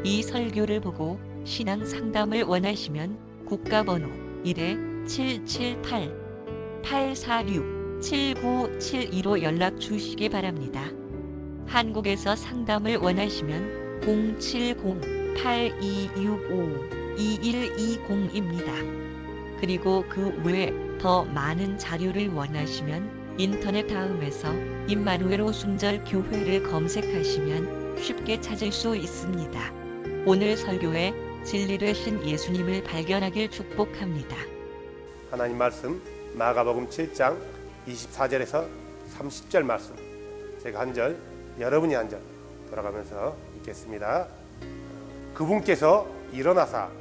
이 설교를 보고 신앙 상담을 원하시면 국가번호 1-778-846-7972로 연락 주시기 바랍니다. 한국에서 상담을 원하시면 070-8265-2120입니다. 그리고 그 외에 더 많은 자료를 원하시면 인터넷 다음에서 임마누엘 오순절 교회를 검색하시면 쉽게 찾을 수 있습니다. 오늘 설교에 진리 되신 예수님을 발견하길 축복합니다. 하나님 말씀 마가복음 7장 24절에서 30절 말씀, 제가 한 절, 여러분이 한 절 돌아가면서 읽겠습니다. 그분께서 일어나사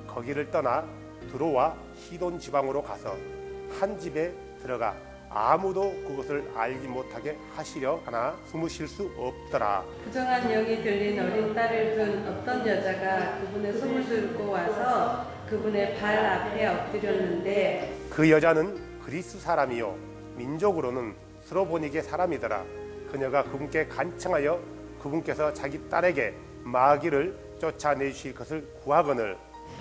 거기를 떠나 두로와 시돈 지방으로 가서 한 집에 들어가 아무도 그것을 알지 못하게 하시려 하나 숨으실 수 없더라. 부정한 영이 들린 어린 딸을 둔 어떤 여자가 그분의 손을 들고 와서 그분의 발 앞에 엎드렸는데, 그 여자는 그리스 사람이요 민족으로는 스로보니게 사람이더라. 그녀가 그분께 간청하여 그분께서 자기 딸에게 마귀를 쫓아내주실 것을 구하거늘,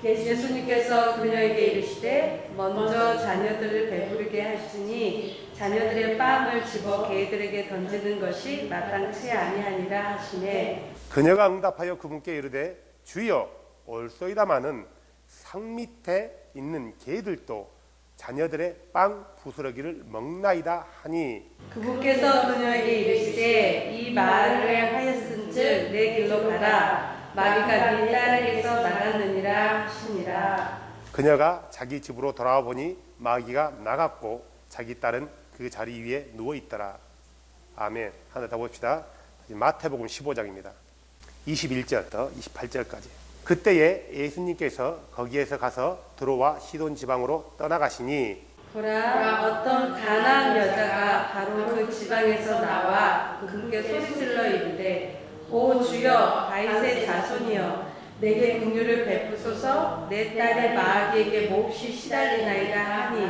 예수님께서 그녀에게 이르시되 먼저 자녀들을 배부르게 하시니 자녀들의 빵을 집어 개들에게 던지는 것이 마땅치 아니하니라 하시네. 그녀가 응답하여 그분께 이르되 주여 올소이다마는 상 밑에 있는 개들도 자녀들의 빵 부스러기를 먹나이다 하니, 그분께서 그녀에게 이르시되 이 말을 하였은즉 내 길로 가라. 마귀가 네 딸에게서 나갔느니라 하시니라. 그녀가 자기 집으로 돌아와 보니 마귀가 나갔고 자기 딸은 그 자리 위에 누워 있더라. 아멘. 하나 더 봅시다. 마태복음 15장입니다. 21절부터 28절까지. 그때에 예수님께서 거기에서 가서 두로와 시돈 지방으로 떠나가시니, 보라, 어떤 가나안 여자가 바로 그 지방에서 나와 그분께 소리질러 이르되 오 주여 다윗의 자손이여 내게 긍휼을 베푸소서 내 딸의 마귀에게 몹시 시달리나이다 하니,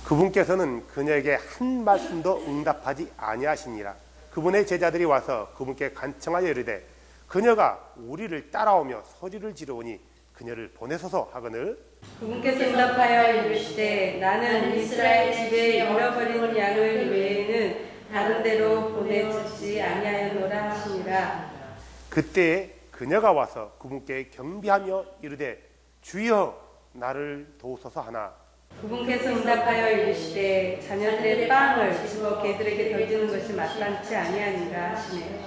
그분께서는 그녀에게 한 말씀도 응답하지 아니하시니라. 그분의 제자들이 와서 그분께 간청하여 이르되 그녀가 우리를 따라오며 소리를 지르오니 그녀를 보내소서 하거늘, 그분께서 응답하여 이르시되 나는 이스라엘 집에 잃어버린 양을 외에는 다른 데로 보내주지 아니하였노라 하시니라. 그때에 그녀가 와서 그분께 경비하며 이르되 주여 나를 도우소서 하나, 그분께서 응답하여 이르시되 자녀들의 빵을 집어 개들에게 던지는 것이 마땅치 아니하니라 하시네.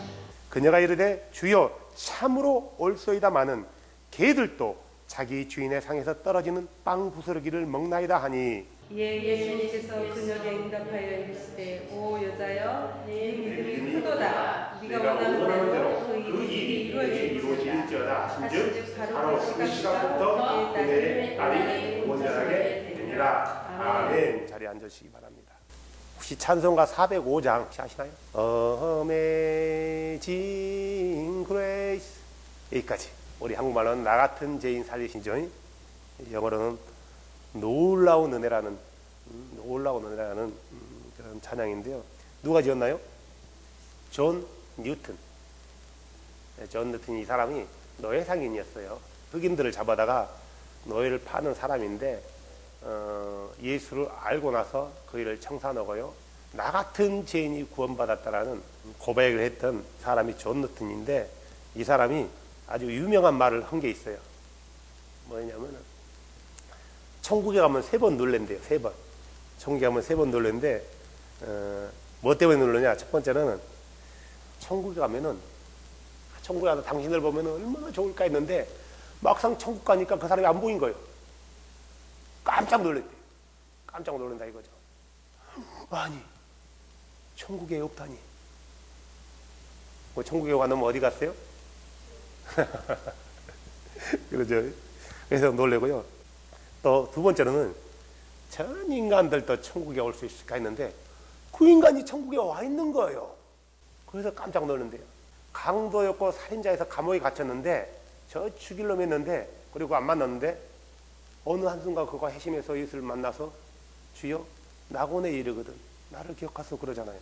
그녀가 이르되 주여 참으로 올소이다마는 개들도 자기 주인의 상에서 떨어지는 빵 부스러기를 먹나이다 하니, 이에 예수님께서 그녀에게 응답하여 이르시되 오 여자여 네 믿음이 크도다. 네가 원하는 대로 그 일이 이루어질지어다 하신즉 바로 그 시각부터 그의 딸이 온전하게 되니라. 아멘. 자리에 앉으시기 바랍니다. 혹시 찬송가 405장 혹시 아시나요? Amazing Grace, 여기까지. 우리 한국말로는 나 같은 죄인 살리시죠. 영어로는 놀라운 은혜라는 그런 찬양인데요. 누가 지었나요? 존 뉴턴. 존 뉴턴, 이 사람이 노예 상인이었어요. 흑인들을 잡아다가 노예를 파는 사람인데 예수를 알고 나서 그 일을 청산하고요, 나 같은 죄인이 구원받았다라는 고백을 했던 사람이 존 뉴턴인데, 이 사람이 아주 유명한 말을 한 게 있어요. 뭐냐면은 천국에 가면 3번 놀랜대요. 3번. 천국에 가면 3번 놀랜데, 뭐 때문에 놀르냐? 첫 번째는 천국에 가면은, 천국에 가서 당신을 보면 얼마나 좋을까 했는데 막상 천국 가니까 그 사람이 안 보인 거예요. 깜짝 놀랐대. 깜짝 놀란다 이거죠. 아니, 천국에 없다니. 뭐 천국에 가면 어디 갔어요? 그러죠. 그래서 놀래고요. 또 두 번째로는 전 인간들도 천국에 올 수 있을까 했는데 그 인간이 천국에 와 있는 거예요. 그래서 깜짝 놀란대요. 강도였고 살인자에서 감옥에 갇혔는데 저 죽이려고 했는데, 그리고 안 만났는데 어느 한순간 그가 회심해서 예수를 만나서 주여 낙원에 이르거든 나를 기억하소 그러잖아요.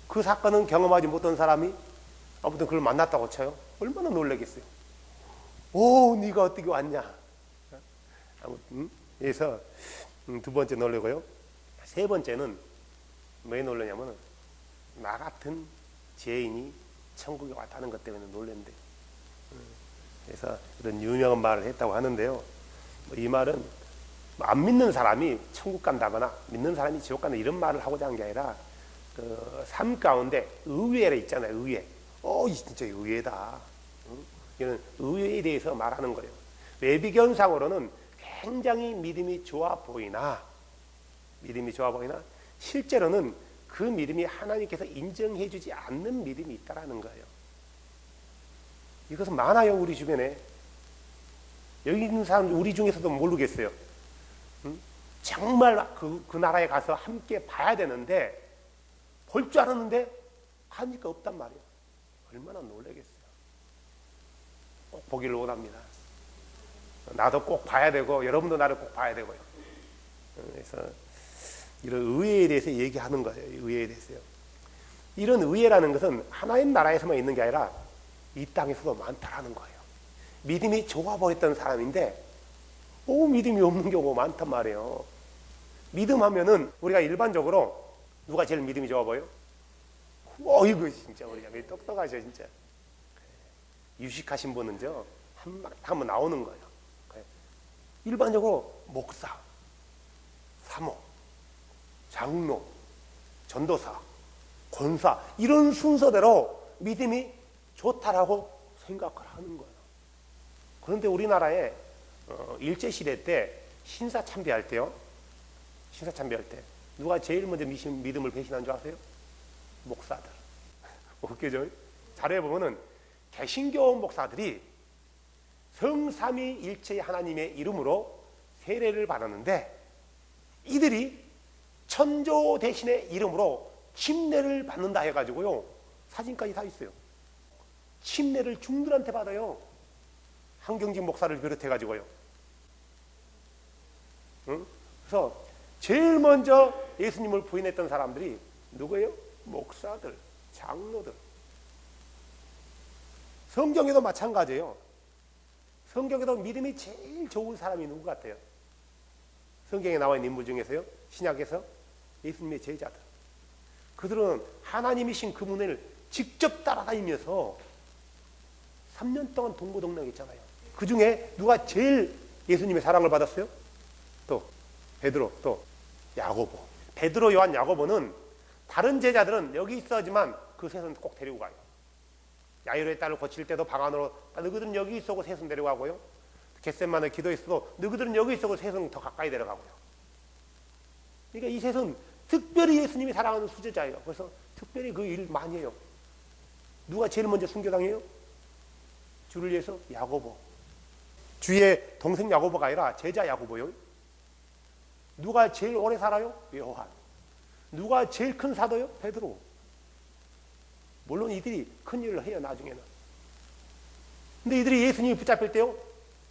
그 사건은 경험하지 못한 사람이 아무튼 그걸 만났다고 쳐요. 얼마나 놀라겠어요. 오, 네가 어떻게 왔냐? 아무튼 그래서 두 번째 놀래고요. 세 번째는 왜 놀라냐면 나 같은 죄인이 천국에 왔다는 것 때문에 놀랜대. 그래서 이런 유명한 말을 했다고 하는데요. 이 말은 안 믿는 사람이 천국 간다거나 믿는 사람이 지옥 간다 이런 말을 하고자 한 게 아니라 그 삶 가운데 의외라 있잖아요. 의외. 이 진짜 의외다. 이런 의외에 대해서 말하는 거예요. 외비견상으로는 굉장히 믿음이 좋아 보이나 실제로는 그 믿음이 하나님께서 인정해 주지 않는 믿음이 있다라는 거예요. 이것은 많아요. 우리 주변에. 여기 있는 사람 우리 중에서도 모르겠어요. 정말 그 나라에 가서 함께 봐야 되는데 볼 줄 알았는데 가니까 없단 말이에요. 얼마나 놀라겠어요. 꼭 보기를 원합니다. 나도 꼭 봐야 되고 여러분도 나를 꼭 봐야 되고요. 그래서 이런 의회에 대해서 얘기하는 거예요. 의회에 대해서요. 이런 의회라는 것은 하나님 나라에서만 있는 게 아니라 이 땅에서도 많다라는 거예요. 믿음이 좋아 보였던 사람인데 믿음이 없는 경우가 많단 말이에요. 믿음하면은 우리가 일반적으로 누가 제일 믿음이 좋아 보여? 이거 진짜 우리가 똑똑하죠 진짜. 유식하신 분은요 한번 나오는 거예요. 일반적으로 목사, 사모, 장로, 전도사, 권사 이런 순서대로 믿음이 좋다라고 생각을 하는 거예요. 그런데 우리나라에 일제시대 때 신사 참배할 때 누가 제일 먼저 믿음을 배신한 줄 아세요? 목사들. 웃기죠? 자료에 보면은 개신교 목사들이 성삼위일체 하나님의 이름으로 세례를 받았는데 이들이 천조 대신의 이름으로 침례를 받는다 해가지고요 사진까지 다 있어요. 침례를 중들한테 받아요. 한경직 목사를 비롯해가지고요. 그래서 제일 먼저 예수님을 부인했던 사람들이 누구예요? 목사들, 장로들. 성경에도 마찬가지예요. 성경에도 믿음이 제일 좋은 사람이 누구 같아요? 성경에 나와 있는 인물 중에서요. 신약에서 예수님의 제자들. 그들은 하나님이신 그분을 직접 따라다니면서 3년 동안 동고동락했잖아요. 그 중에 누가 제일 예수님의 사랑을 받았어요? 또 베드로, 또 야고보. 베드로, 요한, 야고보는 다른 제자들은 여기 있어야지만 그 셋은 꼭 데리고 가요. 야이로의 딸을 고칠 때도 방 안으로 너희들은 여기 있어고 셋은 데려가고요. 겟세마네 기도했어도 너희들은 여기 있어고 셋은 더 가까이 데려가고요. 그러니까 이 셋은 특별히 예수님이 사랑하는 수제자예요. 그래서 특별히 그 일을 많이 해요. 누가 제일 먼저 순교당해요? 주를 위해서 야고보. 주의 동생 야고보가 아니라 제자 야고보요. 누가 제일 오래 살아요? 요한. 누가 제일 큰 사도요? 베드로. 물론 이들이 큰 일을 해요 나중에는. 근데 이들이 예수님이 붙잡힐 때요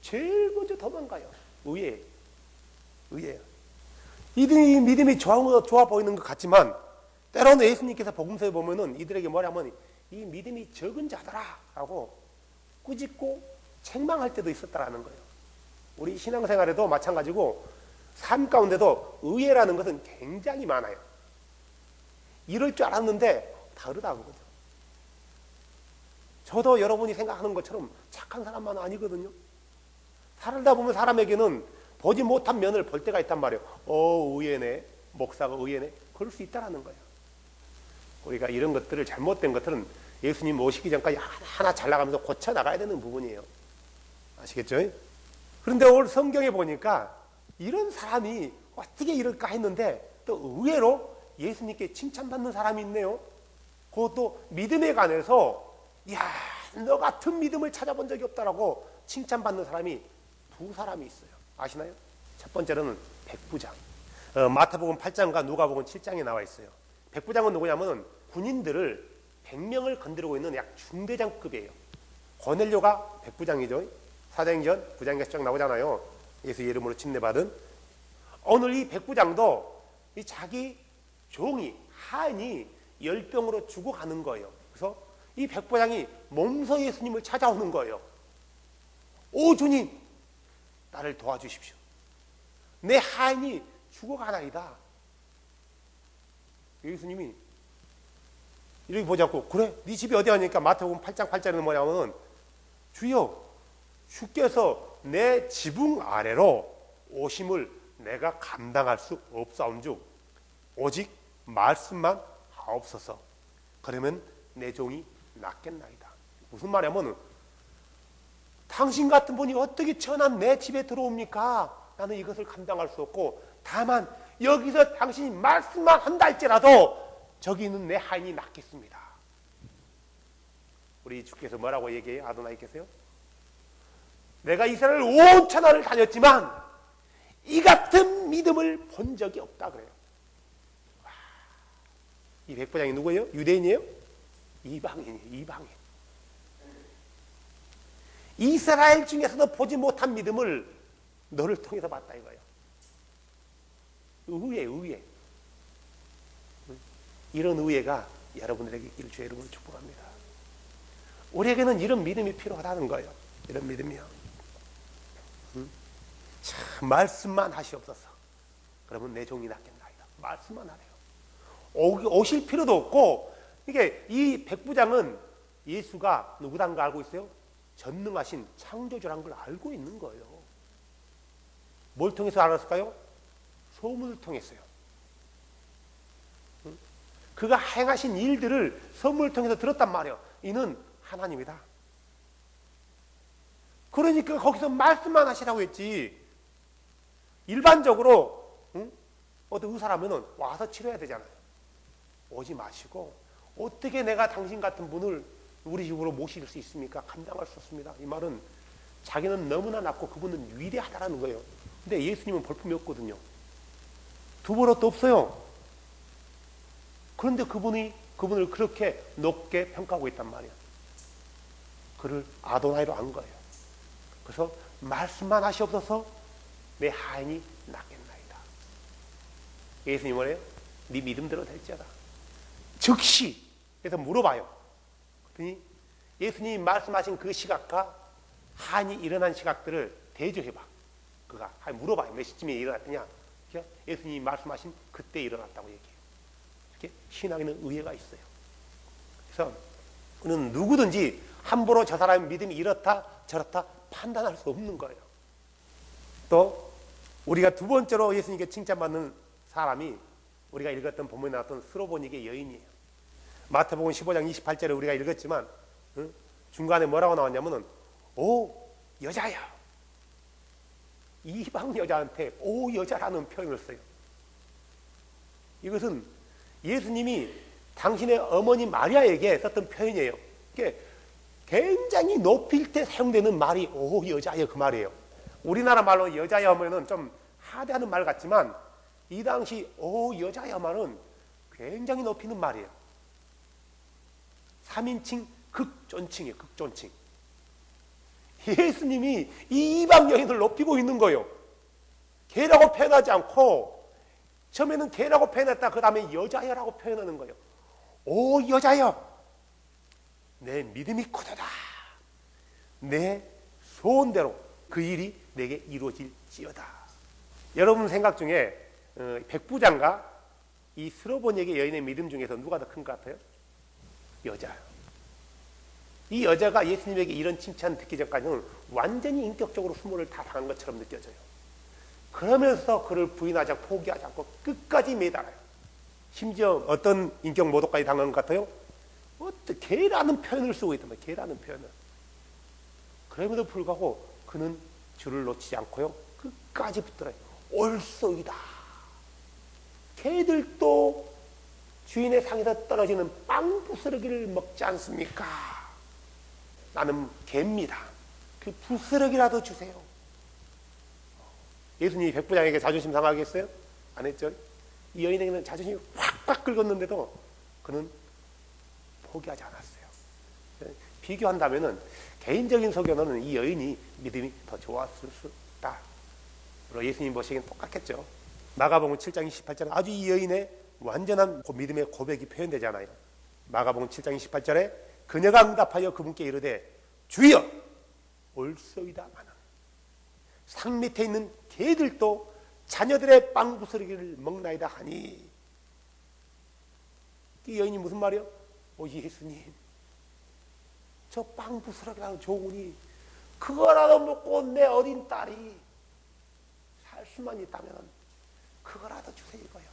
제일 먼저 도망가요. 의외예요. 이들이 믿음이 좋아 보이는 것 같지만 때로는 예수님께서 복음서에 보면은 이들에게 뭐냐면 이 믿음이 적은 자들아 라고 꾸짖고 책망할 때도 있었다라는 거예요. 우리 신앙생활에도 마찬가지고 삶 가운데도 의외라는 것은 굉장히 많아요. 이럴 줄 알았는데 다르다는 거죠. 저도 여러분이 생각하는 것처럼 착한 사람만 아니거든요. 살다 보면 사람에게는 보지 못한 면을 볼 때가 있단 말이에요. 의외네. 목사가 의외네. 그럴 수 있다는 거예요. 우리가 이런 것들을 잘못된 것들은 예수님 오시기 전까지 하나하나 잘 나가면서 고쳐 나가야 되는 부분이에요. 아시겠죠? 그런데 오늘 성경에 보니까 이런 사람이 어떻게 이럴까 했는데 또 의외로 예수님께 칭찬받는 사람이 있네요. 그것도 믿음에 관해서 너 같은 믿음을 찾아본 적이 없다라고 칭찬받는 사람이 두 사람이 있어요. 아시나요? 첫 번째로는 백부장. 마태복음 8장과 누가복음 7장에 나와 있어요. 백부장은 누구냐면 군인들을 100명을 건드리고 있는 약 중대장급이에요. 고넬료가 백부장이죠. 사도행전 9장에 쫙 나오잖아요. 예수 이름으로 침례받은. 오늘 이 백부장도 이 자기 종이 하인이 열병으로 죽어가는 거예요. 그래서 이 백부장이 몸소 예수님을 찾아오는 거예요. 오 주님, 나를 도와주십시오. 내 하인이 죽어가나이다. 예수님이 이렇게 보지 않고, 그래 네 집이 어디 하니까 마태복음 8장 8절에는 뭐냐면, 주여 주께서 내 지붕 아래로 오심을 내가 감당할 수 없사온즉 오직 말씀만 하옵소서. 그러면 내 종이 낫겠나이다. 무슨 말이냐면, 당신 같은 분이 어떻게 천한 내 집에 들어옵니까? 나는 이것을 감당할 수 없고, 다만 여기서 당신이 말씀만 한다 할지라도 저기 있는 내 하인이 낫겠습니다. 우리 주께서 뭐라고 얘기해요? 아도나이께서요? 내가 이스라엘 온 천하를 다녔지만 이 같은 믿음을 본 적이 없다 그래요. 와, 이 백부장이 누구예요? 유대인이에요? 이방인이에요. 이방인. 이스라엘 중에서도 보지 못한 믿음을 너를 통해서 봤다 이거예요. 의외. 이런 의외가 여러분들에게 있기를 주의 이름으로 축복합니다. 우리에게는 이런 믿음이 필요하다는 거예요. 이런 믿음이요. 참, 말씀만 하시옵소서. 그러면 내 종이 낫겠나이다. 말씀만 하래요. 오실 필요도 없고, 이게 이 백부장은 예수가 누구란 거 알고 있어요? 전능하신 창조주란 걸 알고 있는 거예요. 뭘 통해서 알았을까요? 소문을 통했어요. 그가 행하신 일들을 소문을 통해서 들었단 말이에요. 이는 하나님이다. 그러니까 거기서 말씀만 하시라고 했지. 일반적으로 어떤 의사라면 와서 치료해야 되잖아요. 오지 마시고, 어떻게 내가 당신 같은 분을 우리 집으로 모실 수 있습니까? 감당할 수 없습니다. 이 말은 자기는 너무나 낫고 그분은 위대하다라는 거예요. 근데 예수님은 볼품이 없거든요. 두 버릇도 없어요. 그런데 그분을 그렇게 높게 평가하고 있단 말이에요. 그를 아도나이로 한 거예요. 그래서 말씀만 하시옵소서. 내 하인이 낫겠나이다. 예수님 뭐래요? 네 믿음대로 될지어다. 즉시. 그래서 물어봐요. 그랬더니 예수님이 말씀하신 그 시각과 하인이 일어난 시각들을 대조해봐. 그가 물어봐요. 몇 시쯤에 일어났더냐. 예수님이 말씀하신 그때 일어났다고 얘기해요. 이렇게 신앙에는 의외가 있어요. 그래서 우리는 누구든지 함부로 저 사람의 믿음이 이렇다 저렇다 판단할 수 없는 거예요. 또 우리가 두 번째로 예수님께 칭찬받는 사람이 우리가 읽었던 본문에 나왔던 스로보니게 여인이에요. 마태복음 15장 28절에 우리가 읽었지만 중간에 뭐라고 나왔냐면은 오 여자야. 이방 여자한테 오 여자라는 표현을 써요. 이것은 예수님이 당신의 어머니 마리아에게 썼던 표현이에요. 이게 굉장히 높일 때 사용되는 말이 오 여자여 그 말이에요. 우리나라 말로 여자여 하면은 좀 하대하는 말 같지만 이 당시 오 여자여 말은 굉장히 높이는 말이에요. 3인칭 극존칭이에요. 극존칭. 예수님이 이 이방 여인을 높이고 있는 거예요. 개라고 표현하지 않고 처음에는 개라고 표현했다 그 다음에 여자여라고 표현하는 거예요. 오 여자여 내 믿음이 굳어다. 내 소원대로 그 일이 내게 이루어질지어다. 여러분 생각 중에 백부장과 이 스로보니게 여인의 믿음 중에서 누가 더 큰 것 같아요? 여자요. 이 여자가 예수님에게 이런 칭찬 듣기 전까지는 완전히 인격적으로 수모를 다 당한 것처럼 느껴져요. 그러면서 그를 부인하지 않고 포기하지 않고 끝까지 매달아요. 심지어 어떤 인격 모독까지 당한 것 같아요? 개라는 표현을 쓰고 있단 말이에요. 개라는 표현을. 그럼에도 불구하고 그는 줄을 놓치지 않고요. 끝까지 붙들어요. 옳소이다. 개들도 주인의 상에서 떨어지는 빵 부스러기를 먹지 않습니까? 나는 개입니다. 그 부스러기라도 주세요. 예수님이 백부장에게 자존심 상하겠어요? 안 했죠? 이 여인에게는 자존심이 확확 긁었는데도 그는 포기하지 않았어요. 비교한다면은 개인적인 소견으로는 이 여인이 믿음이 더 좋았을 수 있다. 물론 예수님 보시기엔 똑같겠죠. 마가복음 7장 28절에 아주 이 여인의 완전한 믿음의 고백이 표현되잖아요. 마가복음 7장 28절에 그녀가 응답하여 그분께 이르되 주여 올소이다마는 상 밑에 있는 개들도 자녀들의 빵 부스러기를 먹나이다 하니, 이 여인이 무슨 말이요? 예수님, 저 빵 부스러기라도 좋으니 그거라도 먹고 내 어린 딸이 살 수만 있다면 그거라도 주세요 이거요.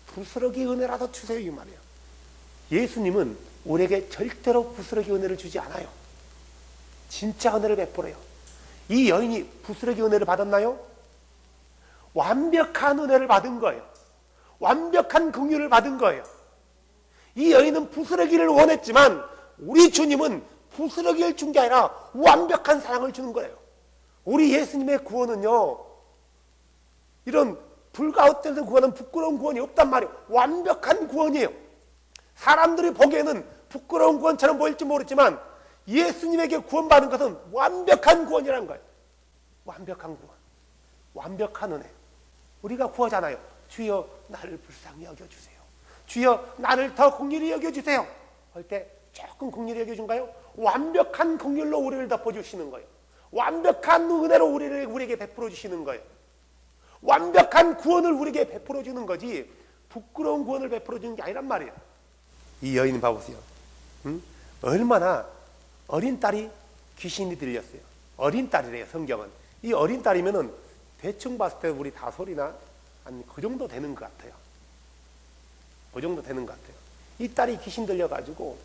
부스러기 은혜라도 주세요 이 말이에요. 예수님은 우리에게 절대로 부스러기 은혜를 주지 않아요. 진짜 은혜를 베풀어요. 이 여인이 부스러기 은혜를 받았나요? 완벽한 은혜를 받은 거예요. 완벽한 긍휼을 받은 거예요. 이 여인은 부스러기를 원했지만 우리 주님은 부스러기를 준 게 아니라 완벽한 사랑을 주는 거예요. 우리 예수님의 구원은요, 이런 불가웃돼서 구원은 부끄러운 구원이 없단 말이에요. 완벽한 구원이에요. 사람들이 보기에는 부끄러운 구원처럼 보일지 모르지만 예수님에게 구원받은 것은 완벽한 구원이라는 거예요. 완벽한 구원, 완벽한 은혜. 우리가 구하잖아요. 주여 나를 불쌍히 여겨주세요. 주여 나를 더 긍휼히 여겨주세요. 할 때 조금 긍휼히 여겨준가요? 완벽한 긍휼로 우리를 덮어주시는 거예요. 완벽한 은혜로 우리에게 베풀어 주시는 거예요. 완벽한 구원을 우리에게 베풀어 주는 거지 부끄러운 구원을 베풀어 주는 게 아니란 말이에요. 이 여인 봐보세요. 얼마나 어린 딸이 귀신이 들렸어요. 어린 딸이래요 성경은. 이 어린 딸이면은 대충 봤을 때 우리 다솔이나 한 그 정도 되는 것 같아요. 그 정도 되는 것 같아요. 이 딸이 귀신 들려가지고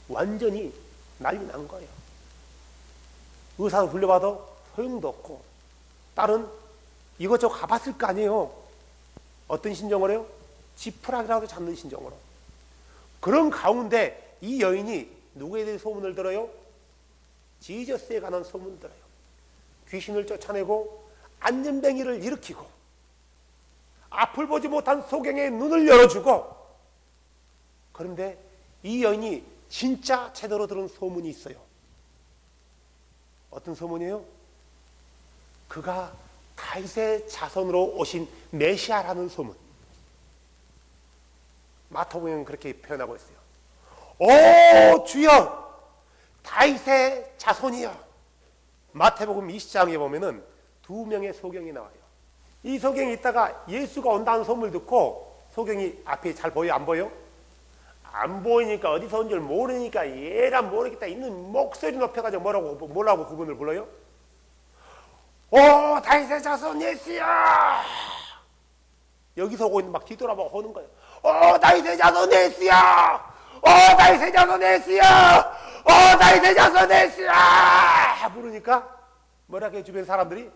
완전히 난리 난 거예요. 의사를 불려봐도 소용도 없고, 딸은 이것저것 가봤을 거 아니에요. 어떤 심정으로요? 지푸라기라도 잡는 심정으로. 그런 가운데 이 여인이 누구에 대해 소문을 들어요? 지저스에 관한 소문을 들어요. 귀신을 쫓아내고 안전뱅이를 일으키고 앞을 보지 못한 소경의 눈을 열어주고. 그런데 이 여인이 진짜 제대로 들은 소문이 있어요. 어떤 소문이에요? 그가 다윗의 자손으로 오신 메시아라는 소문. 마태복음은 그렇게 표현하고 있어요. 오 주여 다윗의 자손이여. 마태복음 20장에 보면은 2명의 소경이 나와요. 이 소경이 있다가 예수가 온다는 소문을 듣고, 소경이 앞에 잘 보여 안 보여? 안 보이니까 어디서 온 줄 모르니까 얘란 모르겠다 있는 목소리 높여가지고 뭐라고 그분을 불러요? 오 다윗의 자손 예수야. 여기서 오고 있는 막 뒤돌아보고 오는 거예요. 오 다윗의 자손 예수야. 오 다윗의 자손 예수야. 오 다윗의 자손 예수야. 부르니까 뭐라고 해 주변 사람들이?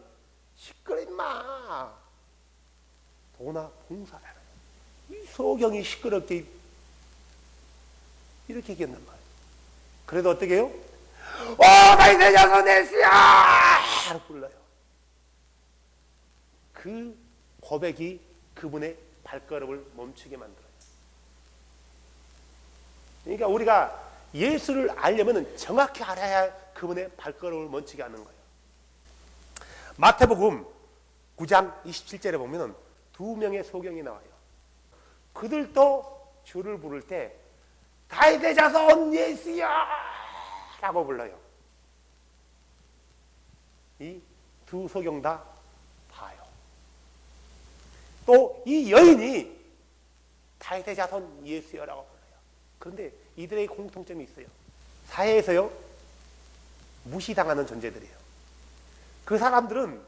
시끄러 임마. 도나 봉사라. 이 소경이 시끄럽게 이렇게 얘기했단 말이에요. 그래도 어떻게 해요? 오 다윗의 자손 예수야 불러요. 그 고백이 그분의 발걸음을 멈추게 만들어요. 그러니까 우리가 예수를 알려면 정확히 알아야 그분의 발걸음을 멈추게 하는 거예요. 마태복음 9장 27절에 보면 2명의 소경이 나와요. 그들도 주를 부를 때 다윗의 자손 예수야 라고 불러요. 이 두 소경 다 봐요. 또 이 여인이 다윗의 자손 예수여라고 불러요. 그런데 이들의 공통점이 있어요. 사회에서요 무시당하는 존재들이에요. 그 사람들은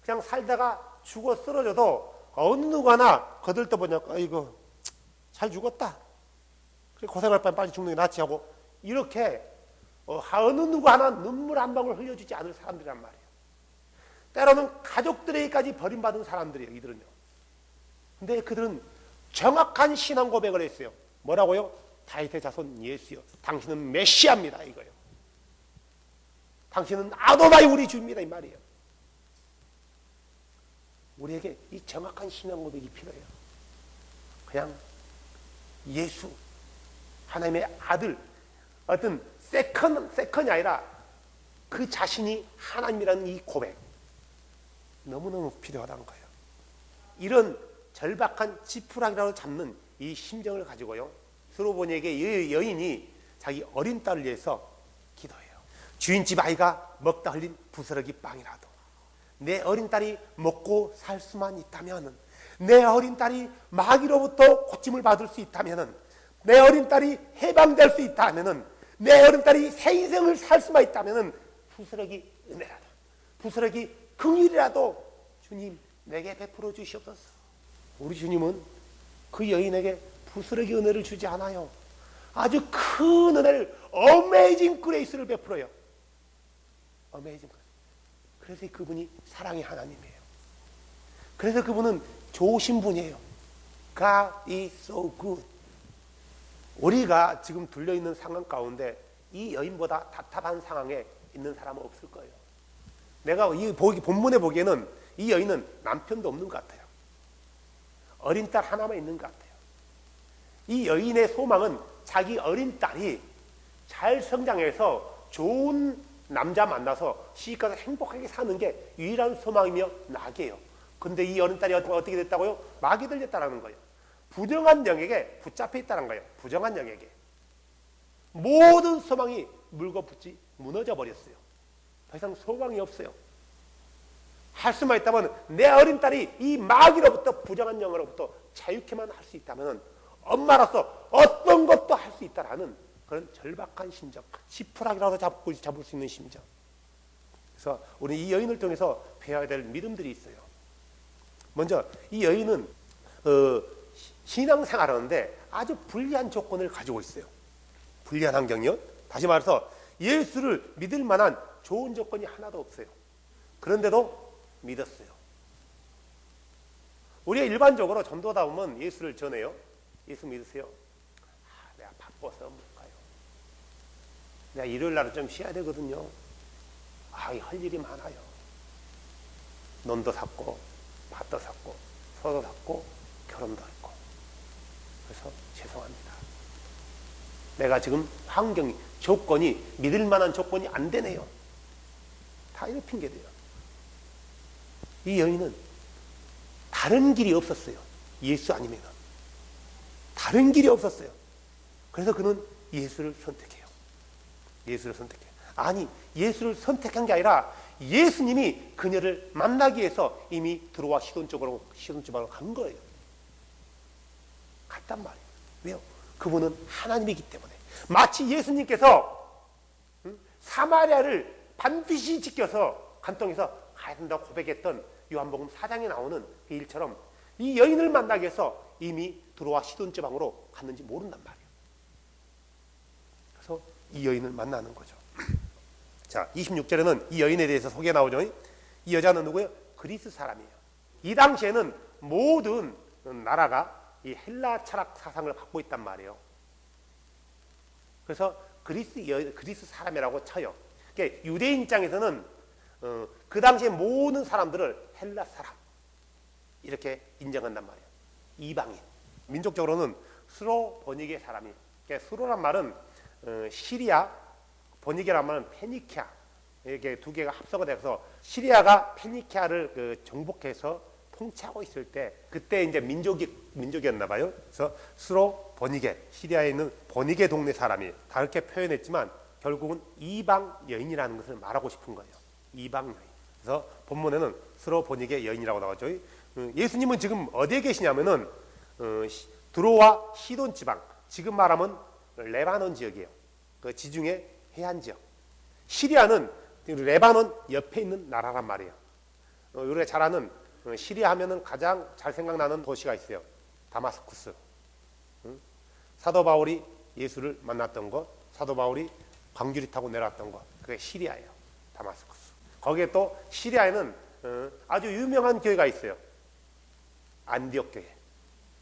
그냥 살다가 죽어 쓰러져도 어느 누구 하나 거들떠보냐고 아이고 잘 죽었다. 그래 고생할 바엔 빨리 죽는 게 낫지 하고 이렇게 어느 누구 하나 눈물 한 방울 흘려주지 않을 사람들이란 말이에요. 때로는 가족들에게까지 버림받은 사람들이에요. 이들은요. 근데 그들은 정확한 신앙 고백을 했어요. 뭐라고요? 다윗의 자손 예수여 당신은 메시아입니다 이거예요. 당신은 아도나이 우리 주입니다 이 말이에요. 우리에게 이 정확한 신앙 고백이 필요해요. 그냥 예수 하나님의 아들 어떤 세컨이 아니라 그 자신이 하나님이라는 이 고백 너무너무 필요하다는 거예요. 이런 절박한 지푸라기라도 잡는 이 심정을 가지고요 스로보니에게 여인이 자기 어린 딸을 위해서 기도해요. 주인집 아이가 먹다 흘린 부스러기 빵이라도 내 어린 딸이 먹고 살 수만 있다면, 내 어린 딸이 마귀로부터 고침을 받을 수 있다면, 내 어린 딸이 해방될 수 있다면, 내 어린 딸이 새 인생을 살 수만 있다면, 부스러기 은혜라도, 부스러기 긍휼이라도 주님 내게 베풀어 주시옵소서. 우리 주님은 그 여인에게 부스러기 은혜를 주지 않아요. 아주 큰 은혜를, 어메이징 그레이스를 베풀어요. 어메이징 그레이스. 그래서 그분이 사랑의 하나님이에요. 그래서 그분은 좋으신 분이에요. God is so good. 우리가 지금 둘려있는 상황 가운데 이 여인보다 답답한 상황에 있는 사람은 없을 거예요. 내가 이 본문에 보기에는 이 여인은 남편도 없는 것 같아요. 어린 딸 하나만 있는 것 같아요. 이 여인의 소망은 자기 어린 딸이 잘 성장해서 좋은 남자 만나서 시집가서 행복하게 사는 게 유일한 소망이며 낙이에요. 근데 이 어린 딸이 어떻게 됐다고요? 마귀 들렸다라는 거예요. 부정한 영에게 붙잡혀 있다는 거예요. 부정한 영에게. 모든 소망이 물거붙지 무너져 버렸어요. 더 이상 소망이 없어요. 할 수만 있다면 내 어린 딸이 이 마귀로부터, 부정한 영으로부터 자유케만 할 수 있다면 엄마로서 어떤 것도 할 수 있다라는 그런 절박한 심정, 지푸라기라도 잡을 수 있는 심정. 그래서 우리 이 여인을 통해서 배워야 될 믿음들이 있어요. 먼저 이 여인은 신앙생활하는데 아주 불리한 조건을 가지고 있어요. 불리한 환경이요. 다시 말해서 예수를 믿을 만한 좋은 조건이 하나도 없어요. 그런데도 믿었어요. 우리가 일반적으로 전도다 보면 예수를 전해요. 예수 믿으세요? 내가 바빠서 못 가요. 내가 일요일 날은 좀 쉬어야 되거든요. 할 일이 많아요. 논도 샀고, 밭도 샀고, 소도 샀고, 결혼도 했고. 그래서 죄송합니다. 내가 지금 환경이, 조건이, 믿을 만한 조건이 안 되네요. 다 이렇게 핑계대요. 이 여인은 다른 길이 없었어요. 예수 아니면. 다른 길이 없었어요. 그래서 그는 예수를 선택해요. 예수를 선택해요. 아니, 예수를 선택한 게 아니라 예수님이 그녀를 만나기 위해서 이미 들어와 시돈 쪽으로 간 거예요. 갔단 말이에요. 왜요? 그분은 하나님이기 때문에. 마치 예수님께서 사마리아를 반드시 지켜서 간통해서 가야 된다고 고백했던 요한복음 4장에 나오는 그 일처럼 이 여인을 만나기 위해서 이미 들어와 시돈 지방으로 갔는지 모른단 말이에요. 그래서 이 여인을 만나는 거죠. 자, 26절에는 이 여인에 대해서 소개 나오죠. 이 여자는 누구예요? 그리스 사람이에요. 이 당시에는 모든 나라가 이 헬라 철학 사상을 갖고 있단 말이에요. 그래서 그리스 사람이라고 쳐요. 그러니까 유대인 입장에서는 그 당시에 모든 사람들을 헬라 사람 이렇게 인정한단 말이에요. 이방인. 민족적으로는 수로 버니게 사람이. 그러니까 수로란 말은 시리아, 버니게란 말은 페니키아. 이렇게 두 개가 합성이 돼서 시리아가 페니키아를 정복해서 통치하고 있을 때 그때 이제 민족이었나 봐요. 그래서 수로 버니게, 시리아에 있는 버니게 동네 사람이 다 그렇게 표현했지만 결국은 이방 여인이라는 것을 말하고 싶은 거예요. 이방 여인. 그래서 본문에는 수로 버니게 여인이라고 나오죠. 예수님은 지금 어디에 계시냐면은 드로와 시돈 지방, 지금 말하면 레바논 지역이에요. 그 지중해 해안 지역. 시리아는 레바논 옆에 있는 나라란 말이에요. 우리가 잘 아는 시리아 하면은 가장 잘 생각나는 도시가 있어요. 다마스쿠스. 사도 바울이 예수를 만났던 것, 사도 바울이 광주리 타고 내려왔던 것, 그게 시리아예요. 다마스쿠스. 거기에 또 시리아에는 아주 유명한 교회가 있어요. 안디옥 교회.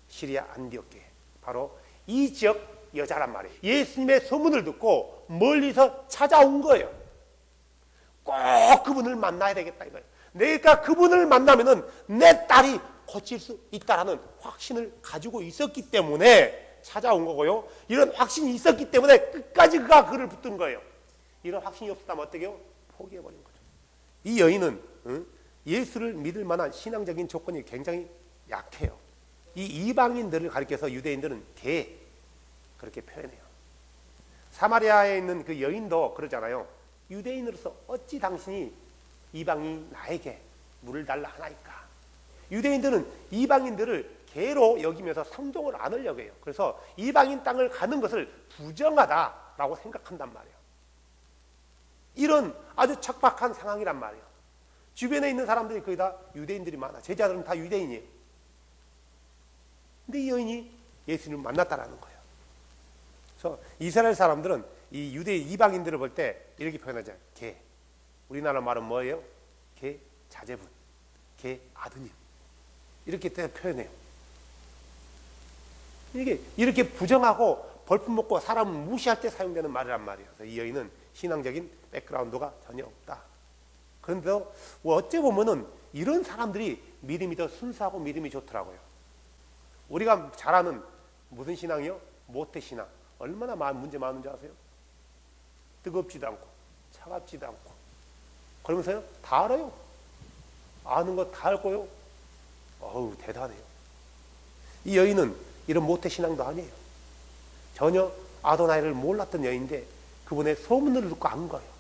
시리아 안디옥 교회. 바로 이 지역 여자란 말이에요. 예수님의 소문을 듣고 멀리서 찾아온 거예요. 꼭 그분을 만나야 되겠다 이거예요. 내가 그분을 만나면은 내 딸이 고칠 수 있다라는 확신을 가지고 있었기 때문에 찾아온 거고요. 이런 확신이 있었기 때문에 끝까지 그가 그를 붙든 거예요. 이런 확신이 없었다면 어떻게 해요? 포기해버린 거죠. 이 여인은 예수를 믿을 만한 신앙적인 조건이 굉장히 약해요. 이 이방인들을 가리켜서 유대인들은 개 그렇게 표현해요. 사마리아에 있는 그 여인도 그러잖아요. 유대인으로서 어찌 당신이 이방인 나에게 물을 달라 하나이까? 유대인들은 이방인들을 개로 여기면서 상종을 안 하려고 해요. 그래서 이방인 땅을 가는 것을 부정하다라고 생각한단 말이에요. 이런 아주 척박한 상황이란 말이에요. 주변에 있는 사람들이 거의 다 유대인들이 많아. 제자들은 다 유대인이에요. 근데 이 여인이 예수님을 만났다라는 거예요. 그래서 이스라엘 사람들은 이 유대 이방인들을 볼 때 이렇게 표현하잖아요. 개. 우리나라 말은 뭐예요? 개 자제분, 개 아드님. 이렇게 표현해요. 이게 이렇게 부정하고 벌품 먹고 사람을 무시할 때 사용되는 말이란 말이에요. 그래서 이 여인은 신앙적인 백그라운드가 전혀 없다. 그런데도 어째 보면은 이런 사람들이 믿음이 더 순수하고 믿음이 좋더라고요. 우리가 잘 아는 무슨 신앙이요? 모태신앙. 얼마나 문제 많은 줄 아세요? 뜨겁지도 않고 차갑지도 않고 그러면서요 다 알아요. 아는 거 다 알고요. 어우 대단해요. 이 여인은 이런 모태신앙도 아니에요. 전혀 아도나이를 몰랐던 여인인데 그분의 소문을 듣고 안 거예요.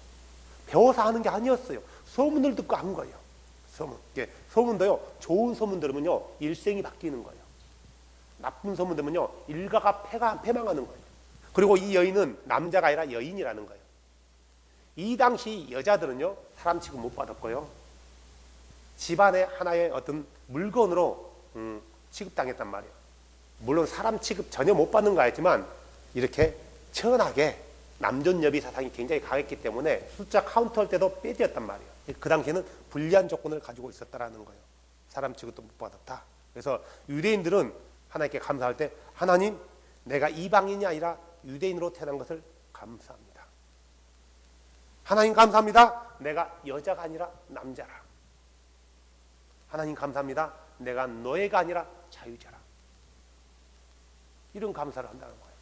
배워서 하는 게 아니었어요. 소문을 듣고 한 거예요. 소문도요 좋은 소문 들으면요 일생이 바뀌는 거예요. 나쁜 소문 들으면요 일가가 패망하는 거예요. 그리고 이 여인은 남자가 아니라 여인이라는 거예요. 이 당시 여자들은요 사람 취급 못 받았고요 집안의 하나의 어떤 물건으로 취급당했단 말이에요. 물론 사람 취급 전혀 못 받는 거였지만 이렇게 천하게 남존여비 사상이 굉장히 강했기 때문에 숫자 카운트할 때도 빼지었단 말이에요. 그 당시에는 불리한 조건을 가지고 있었다라는 거예요. 사람 취급도 못 받았다. 그래서 유대인들은 하나님께 감사할 때 하나님 내가 이방인이 아니라 유대인으로 태어난 것을 감사합니다. 하나님 감사합니다. 내가 여자가 아니라 남자라. 하나님 감사합니다. 내가 노예가 아니라 자유자라. 이런 감사를 한다는 거예요.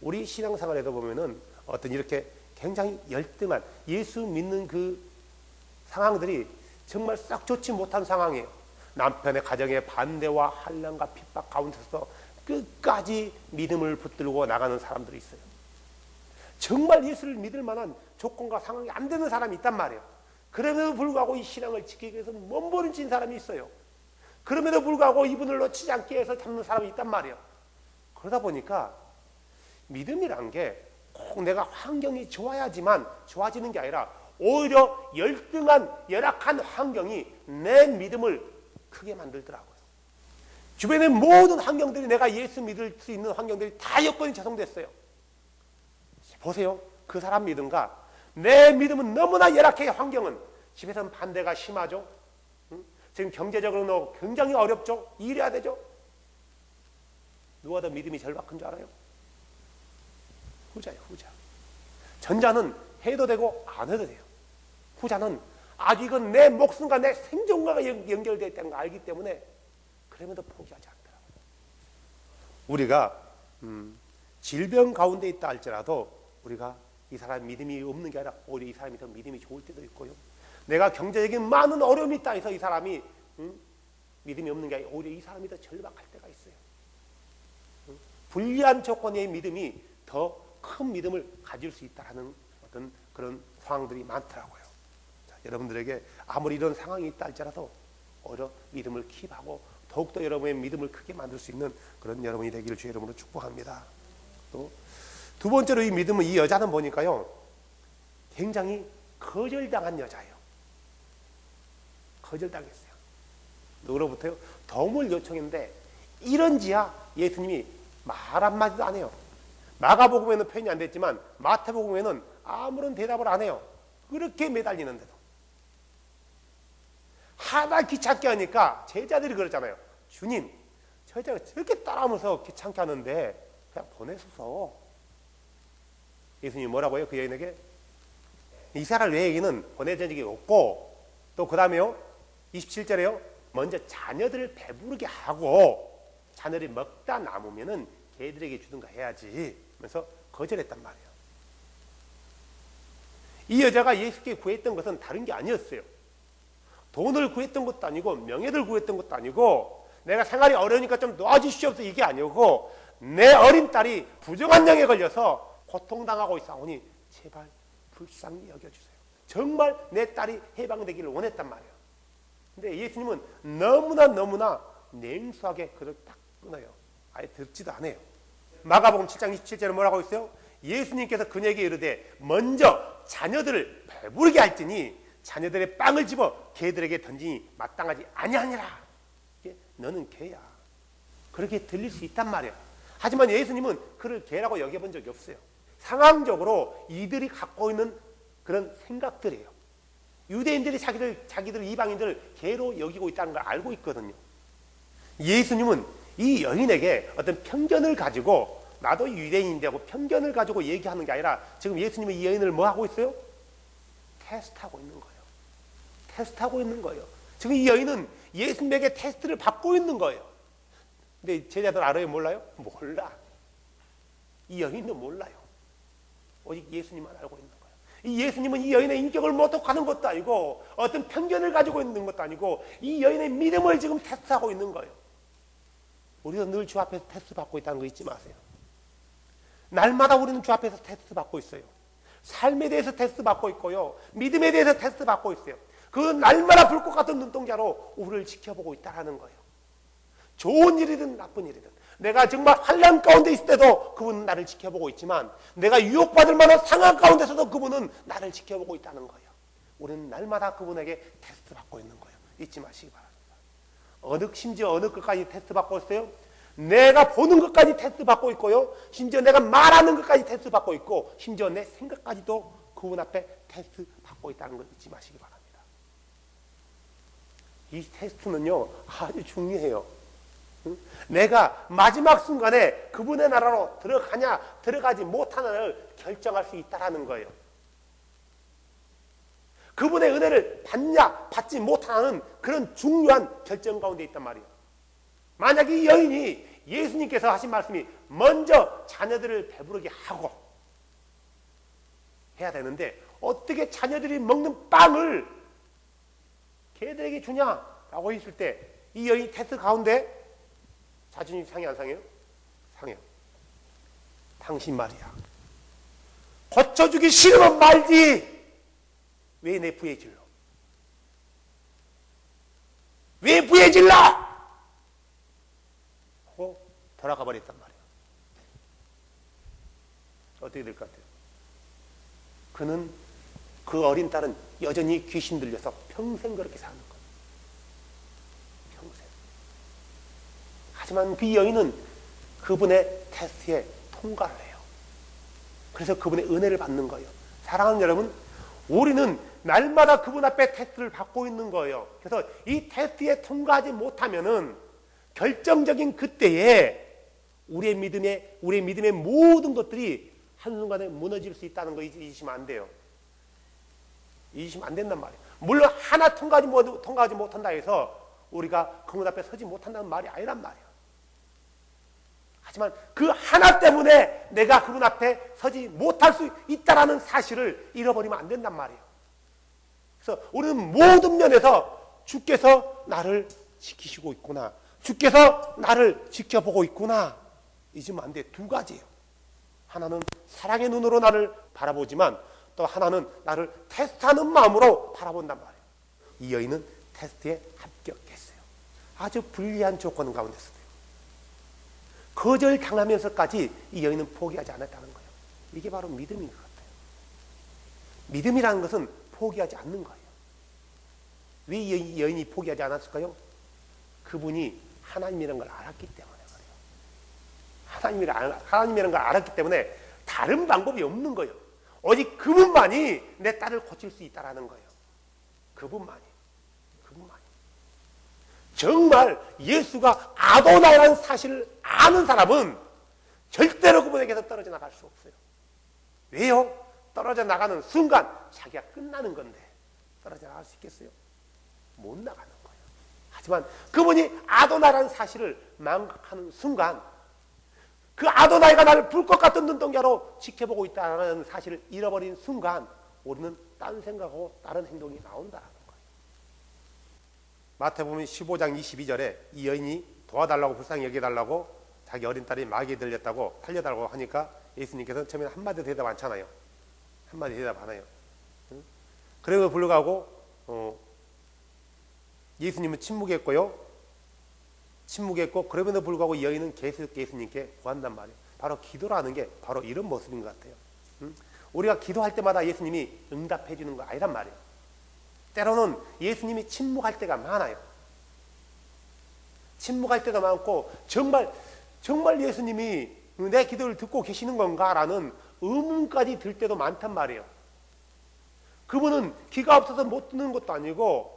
우리 신앙생활에도 보면은 어떤 이렇게 굉장히 열등한 예수 믿는 그 상황들이 정말 싹 좋지 못한 상황이에요. 남편의 가정의 반대와 한란과 핍박 가운데서 끝까지 믿음을 붙들고 나가는 사람들이 있어요. 정말 예수를 믿을 만한 조건과 상황이 안 되는 사람이 있단 말이에요. 그럼에도 불구하고 이 신앙을 지키기 위해서 몸부림친 사람이 있어요. 그럼에도 불구하고 이분을 놓치지 않기 위해서 참는 사람이 있단 말이에요. 그러다 보니까 믿음이란 게 꼭 내가 환경이 좋아야지만 좋아지는 게 아니라 오히려 열등한 열악한 환경이 내 믿음을 크게 만들더라고요. 주변의 모든 환경들이 내가 예수 믿을 수 있는 환경들이 다 여건이 조성됐어요. 보세요. 그 사람 믿음과 내 믿음은 너무나 열악해. 환경은 집에서는 반대가 심하죠. 지금 경제적으로 굉장히 어렵죠. 일해야 되죠. 누가 더 믿음이 절박한 줄 알아요? 후자예요. 후자. 전자는 해도 되고 안 해도 돼요. 후자는 아주 이건 내 목숨과 내 생존과 연결되어 있다는 걸 알기 때문에 그럼에도 포기하지 않더라고요. 우리가 질병 가운데 있다 할지라도 우리가 이 사람 믿음이 없는 게 아니라 오히려 이 사람이 더 믿음이 좋을 때도 있고요. 내가 경제적인 많은 어려움이 있다 해서 이 사람이 믿음이 없는 게 아니라 오히려 이 사람이 더 절박할 때가 있어요. 불리한 조건의 믿음이 더 큰 믿음을 가질 수 있다는 어떤 그런 상황들이 많더라고요. 자, 여러분들에게 아무리 이런 상황이 있다 할지라도 오히려 믿음을 킵하고 더욱더 여러분의 믿음을 크게 만들 수 있는 그런 여러분이 되기를 주의 이름으로 축복합니다. 또 두 번째로 이 믿음은 이 여자는 보니까요 굉장히 거절당한 여자예요. 거절당했어요. 누구로부터요? 도움을 요청했는데 이런지야 예수님이 말 한마디도 안 해요. 마가복음에는 표현이 안 됐지만 마태복음에는 아무런 대답을 안 해요. 그렇게 매달리는데도. 하나 귀찮게 하니까 제자들이 그러잖아요. 주님, 저 여자가 저렇게 따라하면서 귀찮게 하는데 그냥 보내소서. 예수님이 뭐라고요? 그 여인에게? 이스라엘 외에는 보내준 적이 없고 또 그 다음에요 27절에요 먼저 자녀들을 배부르게 하고 자녀들이 먹다 남으면은 개들에게 주든가 해야지 하면서 거절했단 말이에요. 이 여자가 예수께 구했던 것은 다른 게 아니었어요. 돈을 구했던 것도 아니고 명예를 구했던 것도 아니고 내가 생활이 어려우니까 좀 도와주시옵소서 이게 아니고 내 어린 딸이 부정한 병에 걸려서 고통당하고 있사오니 제발 불쌍히 여겨주세요. 정말 내 딸이 해방되기를 원했단 말이에요. 근데 예수님은 너무나 냉수하게 그를 딱 끊어요. 아예 듣지도 않아요. 마가복음 7장 27절에 뭐라고 있어요? 예수님께서 그녀에게 이르되 먼저 자녀들을 배부르게 할지니 자녀들의 빵을 집어 개들에게 던지니 마땅하지 아니하니라. 너는 개야. 그렇게 들릴 수 있단 말이야. 하지만 예수님은 그를 개라고 여겨본 적이 없어요. 상황적으로 이들이 갖고 있는 그런 생각들이에요. 유대인들이 자기들 이방인들을 개로 여기고 있다는 걸 알고 있거든요. 예수님은 이 여인에게 어떤 편견을 가지고 나도 유대인인데 하고 편견을 가지고 얘기하는 게 아니라 지금 예수님은 이 여인을 뭐 하고 있어요? 테스트하고 있는 거예요. 테스트하고 있는 거예요. 지금 이 여인은 예수님에게 테스트를 받고 있는 거예요. 근데 제자들 알아요? 몰라요? 몰라. 이 여인은 몰라요. 오직 예수님만 알고 있는 거예요. 이 예수님은 이 여인의 인격을 모독하는 것도 아니고 어떤 편견을 가지고 있는 것도 아니고 이 여인의 믿음을 지금 테스트하고 있는 거예요. 우리도 늘 주 앞에서 테스트 받고 있다는 거 잊지 마세요. 날마다 우리는 주 앞에서 테스트 받고 있어요. 삶에 대해서 테스트 받고 있고요. 믿음에 대해서 테스트 받고 있어요. 그 날마다 불꽃 같은 눈동자로 우리를 지켜보고 있다는 거예요. 좋은 일이든 나쁜 일이든 내가 정말 환난 가운데 있을 때도 그분은 나를 지켜보고 있지만 내가 유혹받을 만한 상황 가운데서도 그분은 나를 지켜보고 있다는 거예요. 우리는 날마다 그분에게 테스트 받고 있는 거예요. 잊지 마시기 바랍니다. 심지어 어느 것까지 테스트 받고 있어요? 내가 보는 것까지 테스트 받고 있고요. 심지어 내가 말하는 것까지 테스트 받고 있고 심지어 내 생각까지도 그분 앞에 테스트 받고 있다는 걸 잊지 마시기 바랍니다. 이 테스트는요 아주 중요해요. 내가 마지막 순간에 그분의 나라로 들어가냐 들어가지 못하냐를 결정할 수 있다는 거예요. 그분의 은혜를 받냐 받지 못하는 그런 중요한 결정 가운데 있단 말이에요. 만약에 이 여인이 예수님께서 하신 말씀이 먼저 자녀들을 배부르게 하고 해야 되는데 어떻게 자녀들이 먹는 빵을 개들에게 주냐라고 했을 때 이 여인이 테스트 가운데 자존심 상해 안 상해요? 상해요. 당신 말이야. 고쳐주기 싫으면 말지. 왜 내 부에 질러? 왜 부에 질러? 하고 돌아가 버렸단 말이에요. 어떻게 될 것 같아요? 그는 그 어린 딸은 여전히 귀신 들려서 평생 그렇게 사는 거예요. 평생. 하지만 그 여인은 그분의 테스트에 통과를 해요. 그래서 그분의 은혜를 받는 거예요. 사랑하는 여러분, 우리는 날마다 그분 앞에 테스트를 받고 있는 거예요. 그래서 이 테스트에 통과하지 못하면은 결정적인 그때에 우리의 믿음의 모든 것들이 한순간에 무너질 수 있다는 거 잊으시면 안 돼요. 잊으시면 안 된단 말이에요. 물론 하나 통과하지 못한다 해서 우리가 그분 앞에 서지 못한다는 말이 아니란 말이에요. 하지만 그 하나 때문에 내가 그분 앞에 서지 못할 수 있다는 사실을 잃어버리면 안 된단 말이에요. 그래서 우리는 모든 면에서 주께서 나를 지키시고 있구나. 주께서 나를 지켜보고 있구나. 잊으면 안 돼. 두 가지예요. 하나는 사랑의 눈으로 나를 바라보지만 또 하나는 나를 테스트하는 마음으로 바라본단 말이에요. 이 여인은 테스트에 합격했어요. 아주 불리한 조건 가운데서도요. 거절당하면서까지 이 여인은 포기하지 않았다는 거예요. 이게 바로 믿음인 것 같아요. 믿음이라는 것은 포기하지 않는 거예요. 왜 이 여인이 포기하지 않았을까요? 그분이 하나님이라는 걸 알았기 때문에 그래요. 하나님이라는 걸 알았기 때문에 다른 방법이 없는 거예요. 오직 그분만이 내 딸을 고칠 수 있다는 거예요. 그분만이. 정말 예수가 아도나이라는 사실을 아는 사람은 절대로 그분에게서 떨어져 나갈 수 없어요. 왜요? 떨어져 나가는 순간 자기가 끝나는 건데 떨어져 나갈 수 있겠어요? 못 나가는 거예요. 하지만 그분이 아도나이라는 사실을 망각하는 순간 그 아도나이가 나를 불꽃 같은 눈동자로 지켜보고 있다는 사실을 잃어버린 순간 우리는 딴 생각하고 다른 행동이 나온다는 거예요. 마태복음 15장 22절에 이 여인이 도와달라고 불쌍히 여겨달라고 자기 어린 딸이 마귀에 들렸다고 살려달라고 하니까 예수님께서는 처음에는 한마디도 대답 않잖아요. 한마디 대답 안 해요. 응? 그럼에도 불구하고 예수님은 침묵했고요. 침묵했고 그럼에도 불구하고 여인은 계속 예수님께 구한단 말이에요. 바로 기도라는 게 바로 이런 모습인 것 같아요. 응? 우리가 기도할 때마다 예수님이 응답해 주는 거 아니란 말이에요. 때로는 예수님이 침묵할 때가 많아요. 침묵할 때도 많고 정말 예수님이 내 기도를 듣고 계시는 건가라는 의문까지 들 때도 많단 말이에요. 그분은 귀가 없어서 못 듣는 것도 아니고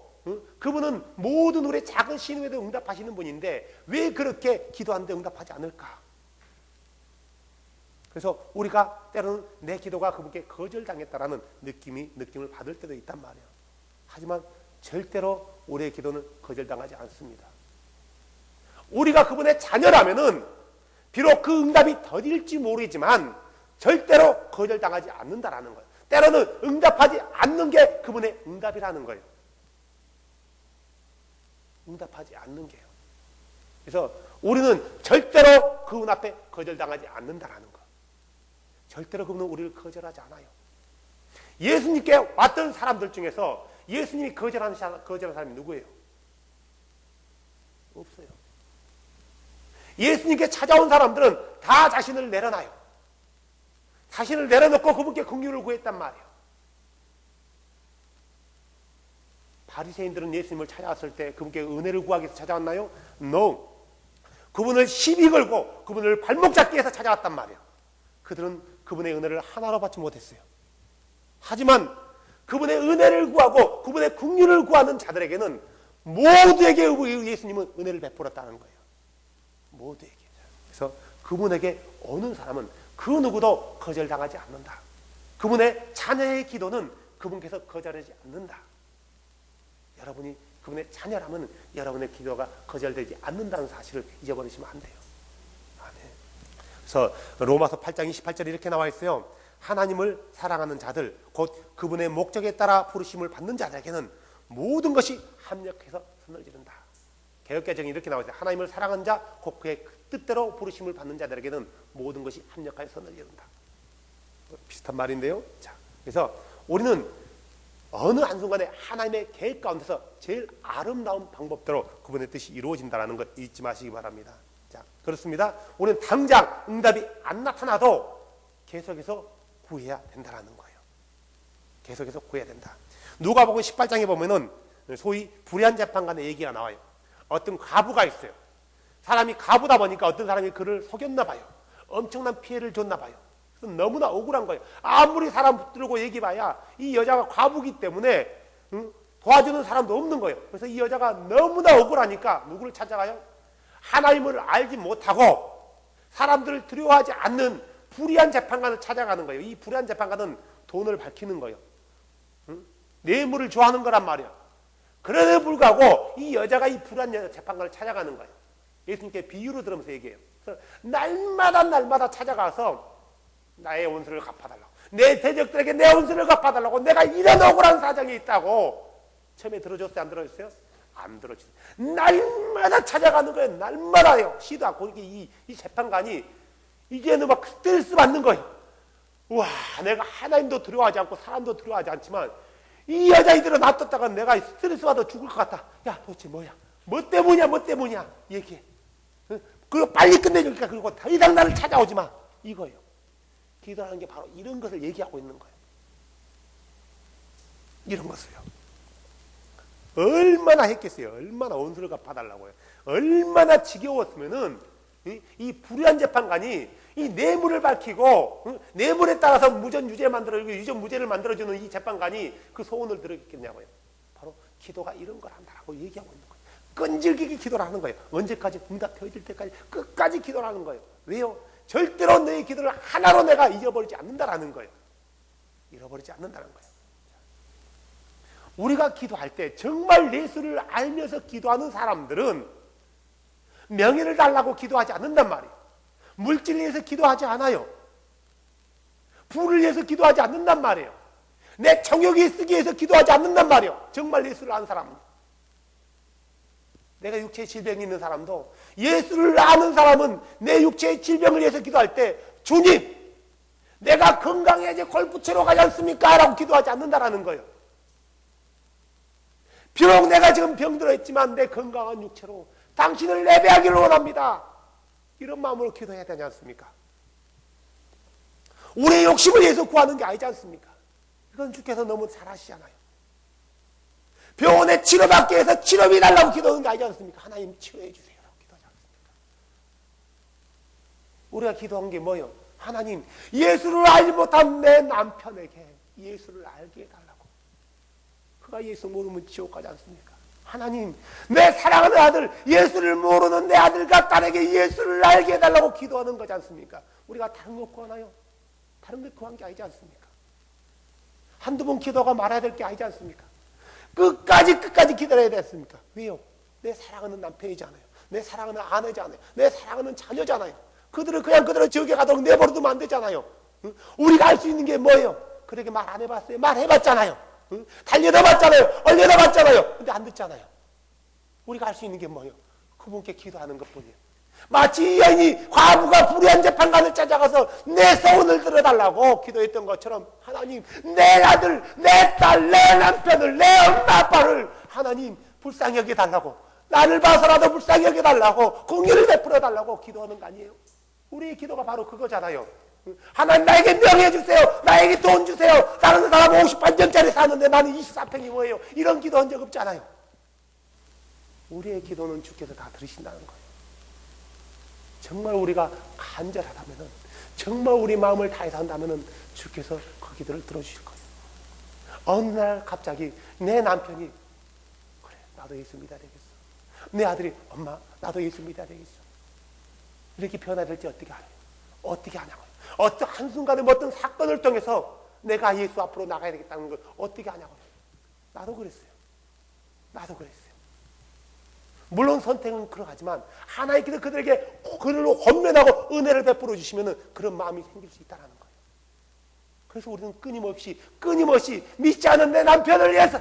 그분은 모든 우리의 작은 신음에도 응답하시는 분인데 왜 그렇게 기도하는데 응답하지 않을까? 그래서 우리가 때로는 내 기도가 그분께 거절당했다라는 느낌을 받을 때도 있단 말이에요. 하지만 절대로 우리의 기도는 거절당하지 않습니다. 우리가 그분의 자녀라면은 비록 그 응답이 더딜지 모르지만 절대로 거절당하지 않는다라는 거예요. 때로는 응답하지 않는 게 그분의 응답이라는 거예요. 응답하지 않는 게요. 그래서 우리는 절대로 그분 앞에 거절당하지 않는다라는 거예요. 절대로 그분은 우리를 거절하지 않아요. 예수님께 왔던 사람들 중에서 예수님이 거절한 사람이 누구예요? 없어요. 예수님께 찾아온 사람들은 다 자신을 내려놔요. 자신을 내려놓고 그분께 긍휼을 구했단 말이에요. 바리새인들은 예수님을 찾아왔을 때 그분께 은혜를 구하기 위해서 찾아왔나요? No. 그분을 시비 걸고 그분을 발목 잡기 위해서 찾아왔단 말이에요. 그들은 그분의 은혜를 하나로 받지 못했어요. 하지만 그분의 은혜를 구하고 그분의 긍휼을 구하는 자들에게는 모두에게 예수님은 은혜를 베풀었다는 거예요. 모두에게. 그래서 그분에게 오는 사람은 그 누구도 거절당하지 않는다. 그분의 자녀의 기도는 그분께서 거절하지 않는다. 여러분이 그분의 자녀라면 여러분의 기도가 거절되지 않는다는 사실을 잊어버리시면 안 돼요. 아멘. 그래서 로마서 8장 28절에 이렇게 나와 있어요. 하나님을 사랑하는 자들 곧 그분의 목적에 따라 부르심을 받는 자들에게는 모든 것이 합력해서 선을 지른다. 개역개정이 이렇게 나와 있어요. 하나님을 사랑하는 자 곧 그의 뜻대로 부르심을 받는 자들에게는 모든 것이 합력하여 선을 이룬다. 비슷한 말인데요. 자, 그래서 우리는 어느 한순간에 하나님의 계획 가운데서 제일 아름다운 방법대로 그분의 뜻이 이루어진다는 것 잊지 마시기 바랍니다. 자, 그렇습니다. 우리는 당장 응답이 안 나타나도 계속해서 구해야 된다는 거예요. 계속해서 구해야 된다. 누가복음 18장에 보면은 소위 불의한 재판관의 얘기가 나와요. 어떤 과부가 있어요. 사람이 과부다 보니까 어떤 사람이 그를 속였나 봐요. 엄청난 피해를 줬나 봐요. 너무나 억울한 거예요. 아무리 사람 붙들고 얘기해봐야 이 여자가 과부기 때문에 도와주는 사람도 없는 거예요. 그래서 이 여자가 너무나 억울하니까 누구를 찾아가요? 하나님을 알지 못하고 사람들을 두려워하지 않는 불의한 재판관을 찾아가는 거예요. 이 불의한 재판관은 돈을 밝히는 거예요. 뇌물을 좋아하는 거란 말이에요. 그럼에도 불구하고 이 여자가 이 불의한 재판관을 찾아가는 거예요. 예수님께 비유로 들으면서 얘기해요. 그래서 날마다 찾아가서 나의 원수를 갚아달라고, 내 대적들에게 내 원수를 갚아달라고, 내가 이런 억울한 사정이 있다고. 처음에 들어줬어요? 안 들어줬어요? 안 들어줬어요. 날마다 찾아가는 거예요. 날마다요. 시도 않고. 이 재판관이 이제는 막 스트레스 받는 거예요. 와, 내가 하나님도 두려워하지 않고 사람도 두려워하지 않지만 이 여자 이대로 놔뒀다가 내가 스트레스 받아 죽을 것 같다. 야, 도대체 뭐야? 뭐 때문이야? 얘기해. 그거 빨리 끝내줄까? 그리고 더 이상 나를 찾아오지 마. 이거예요. 기도하는 게 바로 이런 것을 얘기하고 있는 거예요. 이런 것을요. 얼마나 했겠어요? 얼마나 원수를 갚아달라고요? 얼마나 지겨웠으면은 이 불의한 재판관이 이 뇌물을 밝히고 뇌물에 따라서 무전유죄 만들어주고 유전무죄를 만들어주는 이 재판관이 그 소원을 들었겠냐고요. 바로 기도가 이런 걸 한다라고 얘기하고 있는 거예요. 끈질기게 기도를 하는 거예요. 언제까지? 응답되어질 때까지 끝까지 기도를 하는 거예요. 왜요? 절대로 너의 기도를 하나로 내가 잊어버리지 않는다라는 거예요. 잃어버리지 않는다는 거예요. 우리가 기도할 때 정말 예수를 알면서 기도하는 사람들은 명예를 달라고 기도하지 않는단 말이에요. 물질을 위해서 기도하지 않아요. 부를 위해서 기도하지 않는단 말이에요. 내 정욕이 쓰기 위해서 기도하지 않는단 말이에요. 정말 예수를 아는 사람은. 내가 육체의 질병이 있는 사람도 예수를 아는 사람은 내 육체의 질병을 위해서 기도할 때 주님, 내가 건강해야지 골프 치러 가지 않습니까? 라고 기도하지 않는다라는 거예요. 비록 내가 지금 병들어 있지만 내 건강한 육체로 당신을 예배하기를 원합니다. 이런 마음으로 기도해야 되지 않습니까? 우리의 욕심을 위해서 구하는 게 아니지 않습니까? 이건 주께서 너무 잘하시잖아요. 병원에 치료받기 위해서 치료비 달라고 기도하는 게 아니지 않습니까? 하나님 치료해 주세요 라고 기도하지 않습니까? 우리가 기도한 게 뭐예요? 하나님, 예수를 알지 못한 내 남편에게 예수를 알게 해달라고. 그가 예수 모르면 지옥 가지 않습니까? 하나님, 내 사랑하는 아들, 예수를 모르는 내 아들과 딸에게 예수를 알게 해달라고 기도하는 거지 않습니까? 우리가 다른 거 구하나요? 다른 거 구한 게 아니지 않습니까? 한두 번 기도가 말아야 될 게 아니지 않습니까? 끝까지 기다려야 됐습니까? 왜요? 내 사랑하는 남편이잖아요. 내 사랑하는 아내잖아요. 내 사랑하는 자녀잖아요. 그들을 그냥 그대로 지옥에 가도록 내버려두면 안 되잖아요. 응? 우리가 할 수 있는 게 뭐예요? 그렇게 말 안 해봤어요? 말해봤잖아요. 응? 달려다봤잖아요. 얼려다봤잖아요. 근데 안 듣잖아요. 우리가 할 수 있는 게 뭐예요? 그분께 기도하는 것뿐이에요. 마치 이 여인이 과부가 불의한 재판관을 찾아가서 내 소원을 들어달라고 기도했던 것처럼 하나님, 내 아들, 내 딸, 내 남편을, 내 엄마 아빠를 하나님 불쌍히 여겨달라고, 나를 봐서라도 불쌍히 여겨달라고, 공의를 베풀어 달라고 기도하는 거 아니에요? 우리의 기도가 바로 그거잖아요. 하나님, 나에게 명예 주세요. 나에게 돈 주세요. 다른 사람 58평짜리 사는데 나는 24평이 뭐예요? 이런 기도한 적 없잖아요. 우리의 기도는 주께서 다 들으신다는 거예요. 정말 우리가 간절하다면은, 정말 우리 마음을 다해서 한다면은 주께서 그 기도를 들어주실 거예요. 어느 날 갑자기 내 남편이, 그래, 나도 예수 믿어야 되겠어. 내 아들이, 엄마, 나도 예수 믿어야 되겠어. 이렇게 변화될지 어떻게 알아요? 어떻게 하냐고요? 어떤 한순간에 어떤 사건을 통해서 내가 예수 앞으로 나가야 되겠다는 걸 어떻게 하냐고요? 나도 그랬어요. 나도 그랬어요. 물론 선택은 그러하지만 하나님께서 그들에게 그들로 권면하고 은혜를 베풀어 주시면 그런 마음이 생길 수 있다는 거예요. 그래서 우리는 끊임없이 믿지 않은 내 남편을 위해서,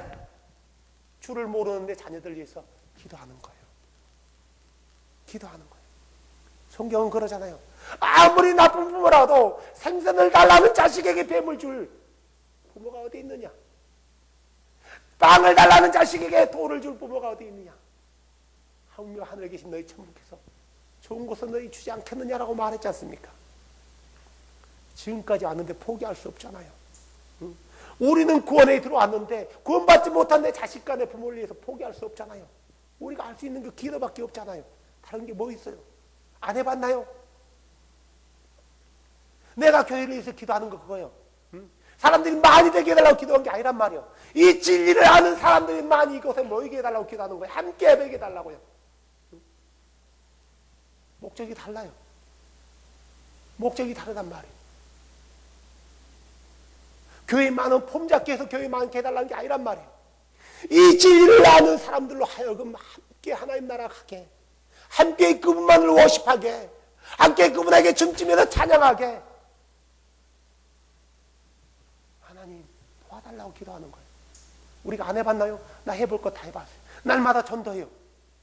주를 모르는 내 자녀들 위해서 기도하는 거예요. 기도하는 거예요. 성경은 그러잖아요. 아무리 나쁜 부모라도 생선을 달라는 자식에게 뱀을 줄 부모가 어디 있느냐? 빵을 달라는 자식에게 돌을 줄 부모가 어디 있느냐? 하물며 하늘에 계신 너희 천부께서 좋은 것은 너희 주지 않겠느냐라고 말했지 않습니까? 지금까지 왔는데 포기할 수 없잖아요. 응? 우리는 구원에 들어왔는데 구원받지 못한 내 자식과 내 부모를 위해서 포기할 수 없잖아요. 우리가 할 수 있는 게 기도밖에 없잖아요. 다른 게 뭐 있어요? 안 해봤나요? 내가 교회를 위해서 기도하는 거 그거예요. 응? 사람들이 많이 되게 해달라고 기도한 게 아니란 말이에요. 이 진리를 아는 사람들이 많이 이곳에 모이게 해달라고 기도하는 거예요. 함께 예배게 해달라고요. 응? 목적이 달라요. 목적이 다르단 말이에요. 교회 많은 폼 잡기 해서 교회 많게 해달라는 게 아니란 말이에요. 이 진리를 아는 사람들로 하여금 함께 하나님 나라 가게, 함께 그분만을 워십하게, 함께 그분에게 춤추면서 찬양하게 하나님 도와달라고 기도하는 거예요. 우리가 안 해봤나요? 나 해볼 거 다 해봤어요. 날마다 전도해요.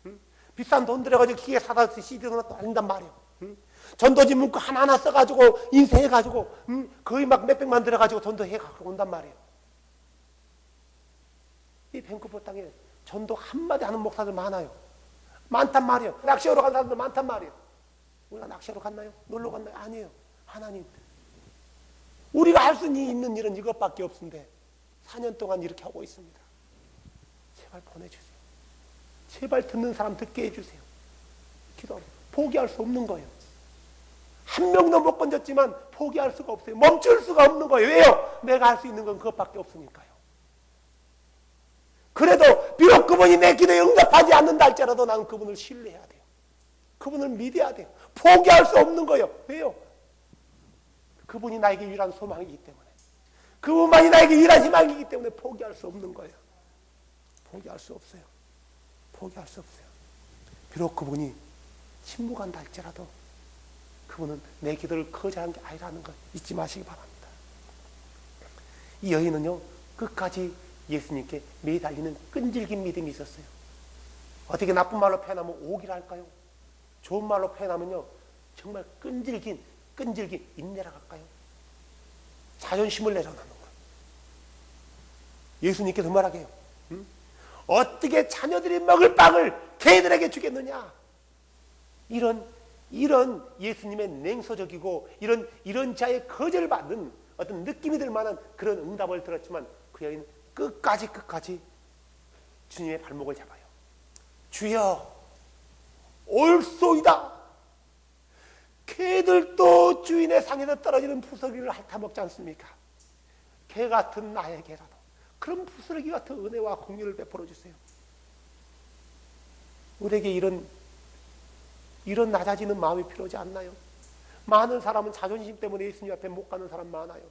응? 비싼 돈 들여가지고 기계 사다 CD는 것도 아닌단 말이에요. 응? 전도지 문구 하나하나 써가지고 인쇄해가지고 거의 막 몇백만 들어가지고 전도해가지고 온단 말이에요. 이 밴쿠버 땅에 전도 한마디 하는 목사들 많아요. 많단 말이에요. 낚시하러 간 사람들 많단 말이에요. 우리가 낚시하러 갔나요? 놀러 갔나요? 아니에요. 하나님, 우리가 할 수 있는 일은 이것밖에 없는데 4년 동안 이렇게 하고 있습니다. 제발 보내주세요. 제발 듣는 사람 듣게 해주세요. 기도합니다. 포기할 수 없는 거예요. 한 명도 못 건졌지만 포기할 수가 없어요. 멈출 수가 없는 거예요. 왜요? 내가 할 수 있는 건 그것밖에 없으니까요. 그래도 비록 그분이 내 기도에 응답하지 않는다 할지라도 나는 그분을 신뢰해야 돼요. 그분을 믿어야 돼요. 포기할 수 없는 거예요. 왜요? 그분이 나에게 유일한 소망이기 때문에, 그분만이 나에게 유일한 희망이기 때문에 포기할 수 없는 거예요. 포기할 수 없어요. 포기할 수 없어요. 비록 그분이 침묵한다 할지라도 그분은 내 기도를 거절한 게 아니라는 걸 잊지 마시기 바랍니다. 이 여인은요, 끝까지 예수님께 매달리는 끈질긴 믿음이 있었어요. 어떻게 나쁜 말로 표현하면 오기라 할까요? 좋은 말로 표현하면요, 정말 끈질긴 인내라 할까요? 자존심을 내려놓는 거예요. 예수님께서 뭐라고요? 어떻게 자녀들이 먹을 빵을 개들에게 주겠느냐? 이런 예수님의 냉소적이고 이런 자의 거절받는 어떤 느낌이 들 만한 그런 응답을 들었지만 그 여인은 끝까지 주님의 발목을 잡아요. 주여, 옳소이다. 개들도 주인의 상에서 떨어지는 부스러기를 핥아먹지 않습니까? 개 같은 나에게라도 그런 부스러기 같은 은혜와 공유를 베풀어 주세요. 우리에게 이런 낮아지는 마음이 필요하지 않나요? 많은 사람은 자존심 때문에 예수님 앞에 못 가는 사람 많아요.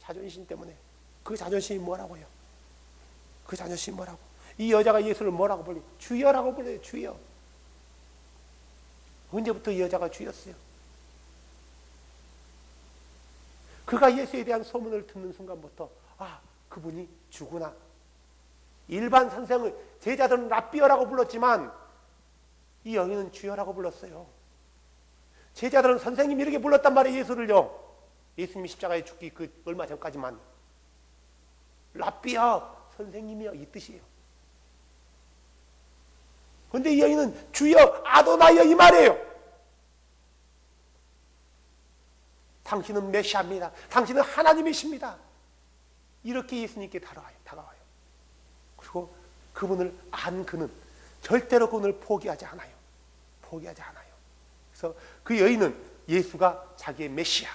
자존심 때문에. 그 자존심이 뭐라고요? 그 자존심이 뭐라고? 이 여자가 예수를 뭐라고 불러요? 주여라고 불러요. 주여. 언제부터 이 여자가 주였어요? 그가 예수에 대한 소문을 듣는 순간부터 그분이 주구나. 일반 선생을 제자들은 랍비어라고 불렀지만 이 여인은 주여라고 불렀어요. 제자들은 선생님 이렇게 불렀단 말이에요. 예수를요. 예수님이 십자가에 죽기 그 얼마 전까지만 랍비어, 선생님이여 이 뜻이에요. 그런데 이 여인은 주여 아도나이여 이 말이에요. 당신은 메시아입니다. 당신은 하나님이십니다. 이렇게 예수님께 다가와요. 그리고 그분을 안 그는 절대로 그분을 포기하지 않아요. 그래서 그 여인은 예수가 자기의 메시아,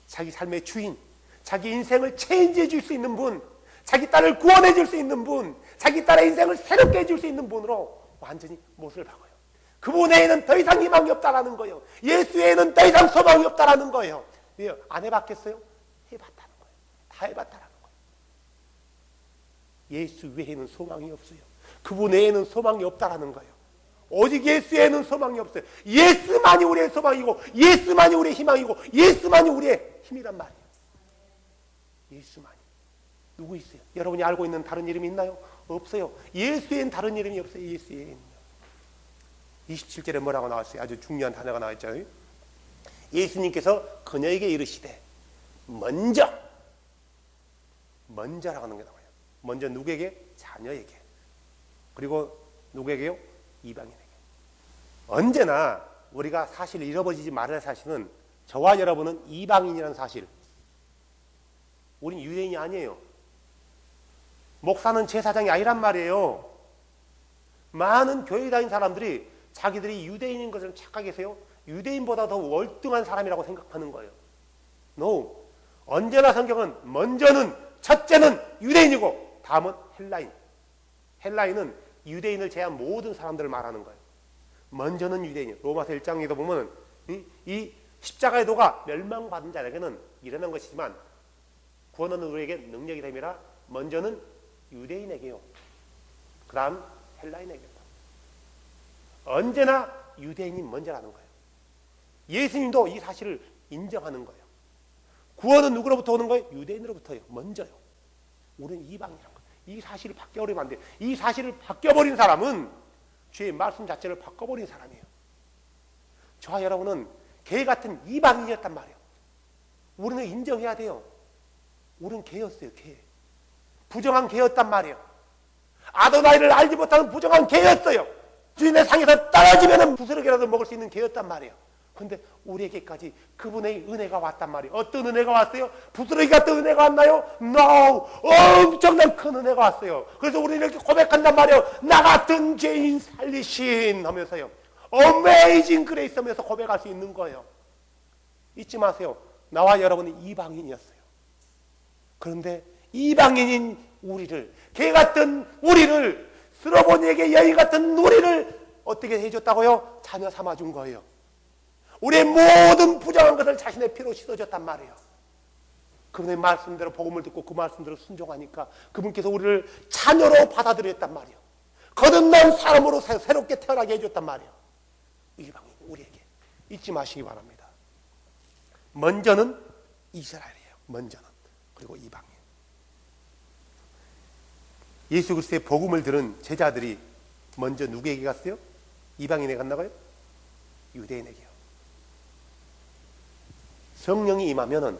자기 삶의 주인, 자기 인생을 체인지해 줄 수 있는 분, 자기 딸을 구원해 줄 수 있는 분, 자기 딸의 인생을 새롭게 해줄 수 있는 분으로 완전히 못을 박아요. 그분 외에는 더 이상 희망이 없다라는 거예요. 예수 외에는 더 이상 소망이 없다라는 거예요. 왜요? 안 해봤겠어요? 해봤다는 거예요. 다 해봤다라는 거예요. 예수 외에는 소망이 없어요. 그분 외에는 소망이 없다라는 거예요. 오직 예수 외에는 소망이 없어요. 예수만이 우리의 소망이고 예수만이 우리의 희망이고 예수만이 우리의 힘이란 말이에요. 예수만이. 누구 있어요? 여러분이 알고 있는 다른 이름이 있나요? 없어요. 예수 외에는 다른 이름이 없어요. 예수 외에는요. 27절에 뭐라고 나왔어요? 아주 중요한 단어가 나왔잖아요. 예수님께서 그녀에게 이르시되 먼저라고 하는 게 나와요. 먼저 누구에게? 자녀에게. 그리고 누구에게요? 이방인에게. 언제나 우리가 사실 잃어버리지 말아야 할 사실은 저와 여러분은 이방인이라는 사실. 우린 유대인이 아니에요. 목사는 제사장이 아니란 말이에요. 많은 교회 다니는 사람들이 자기들이 유대인인 것을 착각해서요. 유대인보다 더 월등한 사람이라고 생각하는 거예요. No. 언제나 성경은 먼저는 첫째는 유대인이고 다음은 헬라인. 헬라인은 유대인을 제한 모든 사람들을 말하는 거예요. 먼저는 유대인. 로마서 1장에도 보면 이 십자가의 도가 멸망받은 자에게는 일어난 것이지만 구원은 우리에게 능력이 됨이라 먼저는 유대인에게요. 그 다음 헬라인에게요. 언제나 유대인이 먼저라는 거예요. 예수님도 이 사실을 인정하는 거예요. 구원은 누구로부터 오는 거예요? 유대인으로부터요. 먼저요. 우리는 이방이라는 거예요. 이 사실을 바뀌어버리면 안 돼요. 이 사실을 바뀌어버린 사람은 주의 말씀 자체를 바꿔버린 사람이에요. 저와 여러분은 개 같은 이방인이었단 말이에요. 우리는 인정해야 돼요. 우리는 개였어요. 개. 부정한 개였단 말이에요. 아도나이를 알지 못하는 부정한 개였어요. 주인의 상에서 떨어지면 부스러기라도 먹을 수 있는 개였단 말이에요. 그런데 우리에게까지 그분의 은혜가 왔단 말이에요. 어떤 은혜가 왔어요? 부스러기 같은 은혜가 왔나요? No! 엄청난 큰 은혜가 왔어요. 그래서 우리는 이렇게 고백한단 말이에요. 나 같은 죄인 살리신 하면서요. 어메이징 그레이스 하면서 고백할 수 있는 거예요. 잊지 마세요. 나와 여러분은 이방인이었어요. 그런데 이방인인 우리를, 개 같은 우리를, 스로보니에게 여인 같은 우리를 어떻게 해줬다고요? 자녀 삼아준 거예요. 우리의 모든 부정한 것을 자신의 피로 씻어줬단 말이에요. 그분의 말씀대로 복음을 듣고 그 말씀대로 순종하니까 그분께서 우리를 자녀로 받아들였단 말이에요. 거듭난 사람으로 새롭게 태어나게 해줬단 말이에요. 이방인 우리에게. 잊지 마시기 바랍니다. 먼저는 이스라엘이에요. 먼저는. 그리고 이방인. 예수 그리스도의 복음을 들은 제자들이 먼저 누구에게 갔어요? 이방인에게 갔나봐요? 유대인에게요. 성령이 임하면은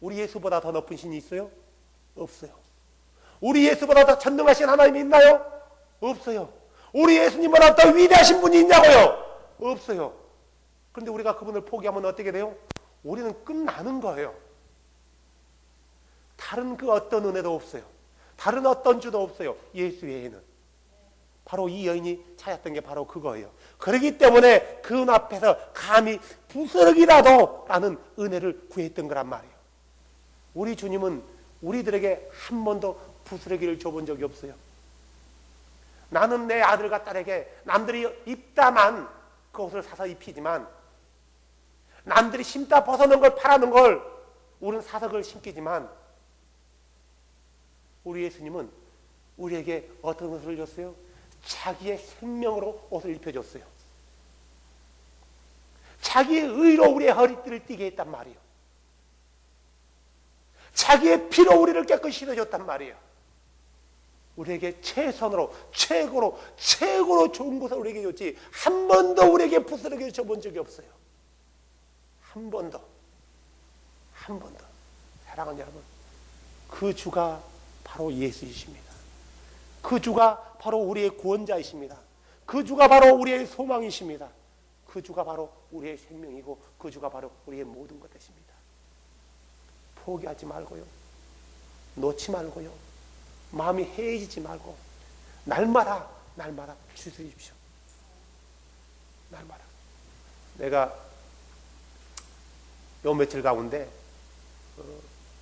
우리 예수보다 더 높은 신이 있어요? 없어요. 우리 예수보다 더 전능하신 하나님이 있나요? 없어요. 우리 예수님보다 더 위대하신 분이 있냐고요? 없어요. 그런데 우리가 그분을 포기하면 어떻게 돼요? 우리는 끝나는 거예요. 다른 그 어떤 은혜도 없어요. 다른 어떤 주도 없어요. 예수 외에는. 바로 이 여인이 찾았던 게 바로 그거예요. 그렇기 때문에 그 앞에서 감히 부스러기라도 라는 은혜를 구했던 거란 말이에요. 우리 주님은 우리들에게 한 번도 부스러기를 줘본 적이 없어요. 나는 내 아들과 딸에게 남들이 입다만 그 옷을 사서 입히지만, 남들이 심다 벗어놓은 걸 팔아놓은 걸 우리는 사서 그걸 신기지만, 우리 예수님은 우리에게 어떤 옷을 줬어요? 자기의 생명으로 옷을 입혀줬어요. 자기의 의로 우리의 허리띠를 띠게 했단 말이에요. 자기의 피로 우리를 깨끗이 씻어줬단 말이에요. 우리에게 최선으로 최고로 좋은 것을 우리에게 줬지, 한 번도 우리에게 부스러기를 줘본 적이 없어요. 한 번도. 사랑하는 여러분, 그 주가 바로 예수이십니다. 그 주가 바로 우리의 구원자이십니다. 그 주가 바로 우리의 소망이십니다. 그 주가 바로 우리의 생명이고, 그 주가 바로 우리의 모든 것 되십니다. 포기하지 말고요, 놓지 말고요, 마음이 해이지지 말고 날마다 주십시오. 날마다. 내가 요 며칠 가운데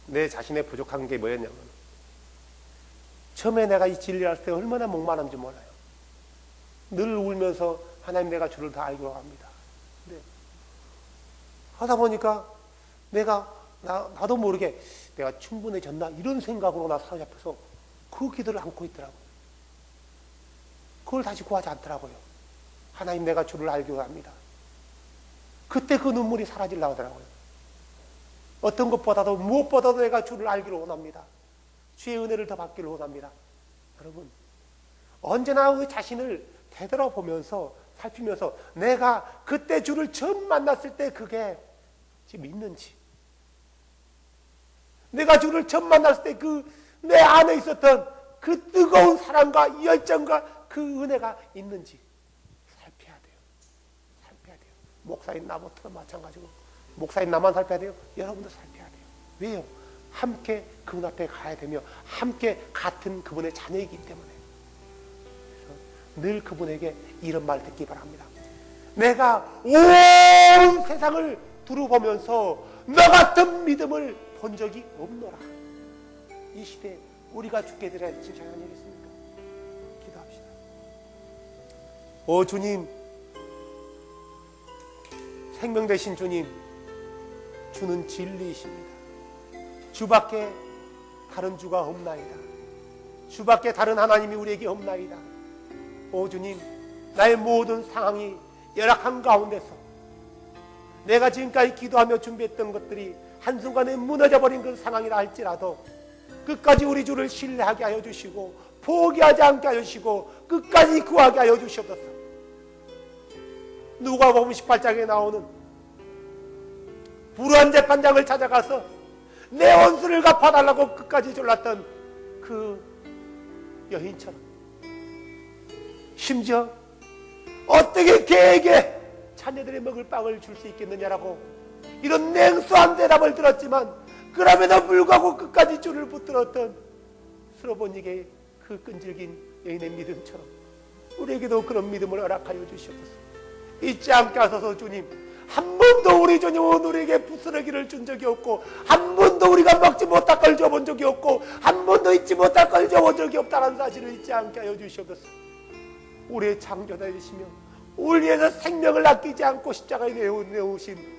내 자신의 부족한 게 뭐였냐면, 처음에 내가 이 진리를 할 때 얼마나 목마른지 몰라요. 늘 울면서 하나님, 내가 주를 다 알고 갑니다. 근데 하다 보니까 나도 모르게 내가 충분해졌나 이런 생각으로 나 사로잡혀서 그 기도를 안고 있더라고요. 그걸 다시 구하지 않더라고요. 하나님, 내가 주를 알기로 합니다. 그때 그 눈물이 사라지려고 하더라고요. 어떤 것보다도 무엇보다도 내가 주를 알기를 원합니다. 주의 은혜를 더 받기를 원합니다. 여러분, 언제나 그 자신을 되돌아보면서 살피면서 내가 그때 주를 처음 만났을 때 그게 지금 있는지, 내가 주를 처음 만났을 때 그 내 안에 있었던 그 뜨거운 사랑과 열정과 그 은혜가 있는지 살펴야 돼요. 목사인 나부터 마찬가지고, 목사인 나만 살펴야 돼요? 여러분도 살펴야 돼요. 왜요? 함께 그분 앞에 가야 되며 함께 같은 그분의 자녀이기 때문에. 늘 그분에게 이런 말 듣기 바랍니다. 내가 온 세상을 두루보면서 너 같은 믿음을 본 적이 없노라. 이 시대에 우리가 주께 드려야 할 진짜한 일 있습니까? 기도합시다. 오 주님, 생명 되신 주님, 주는 진리이십니다. 주밖에 다른 주가 없나이다. 주밖에 다른 하나님이 우리에게 없나이다. 오 주님, 나의 모든 상황이 열악한 가운데서 내가 지금까지 기도하며 준비했던 것들이 한순간에 무너져버린 그 상황이라 할지라도 끝까지 우리 주를 신뢰하게 하여 주시고 포기하지 않게 하여 주시고 끝까지 구하게 하여 주시옵소서. 누가복음 18장에 나오는 불의한 재판장을 찾아가서 내 원수를 갚아달라고 끝까지 졸랐던 그 여인처럼, 심지어 어떻게 걔에게 자녀들이 먹을 빵을 줄 수 있겠느냐라고 이런 냉소한 대답을 들었지만, 그럼에도 불구하고 끝까지 줄을 붙들었던 스로보닉의 그 끈질긴 여인의 믿음처럼 우리에게도 그런 믿음을 허락하여 주시옵소서. 잊지 않게 하소서. 주님, 한 번도 우리 주님은 우리에게 부스러기를 준 적이 없고, 한 번도 우리가 먹지 못할 걸 줘본 적이 없고, 한 번도 잊지 못할 걸 줘본 적이 없다는 사실을 잊지 않게 하여 주시옵소서. 우리의 창조자이시며 우리 위해서 생명을 아끼지 않고 십자가에 내어오신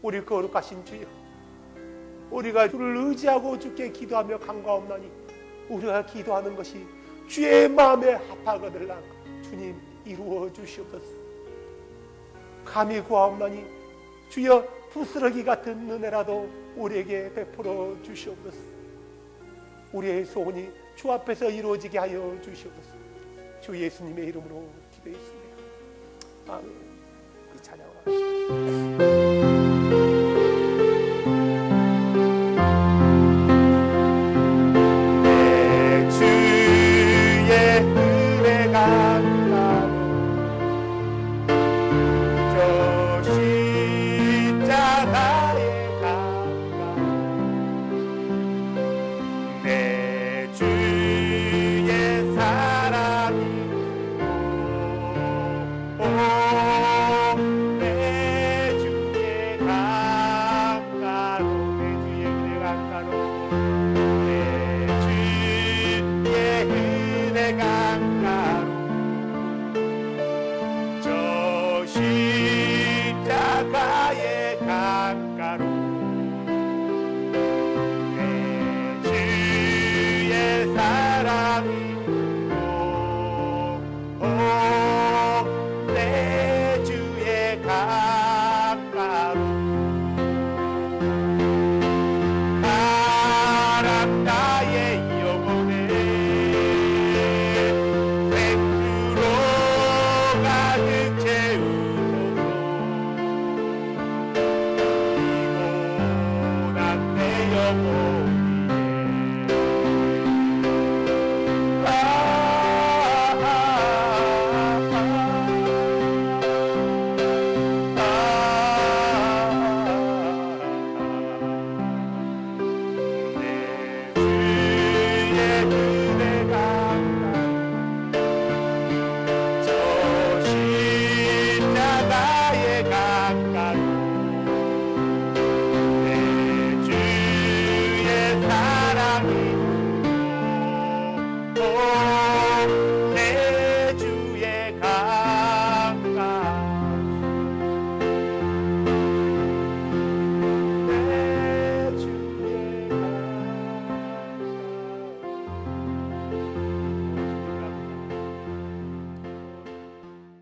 우리 거룩하신 주여, 우리가 주를 의지하고 주께 기도하며 간과없나니 우리가 기도하는 것이 주의 마음에 합하거들라. 주님, 이루어 주시옵소서. 감히 구하옵나니 주여, 부스러기 같은 은혜라도 우리에게 베풀어 주시옵소서. 우리의 소원이 주 앞에서 이루어지게 하여 주시옵소서. 주 예수님의 이름으로 기도했습니다. 아멘. 이 찬양을 하시옵소서. 주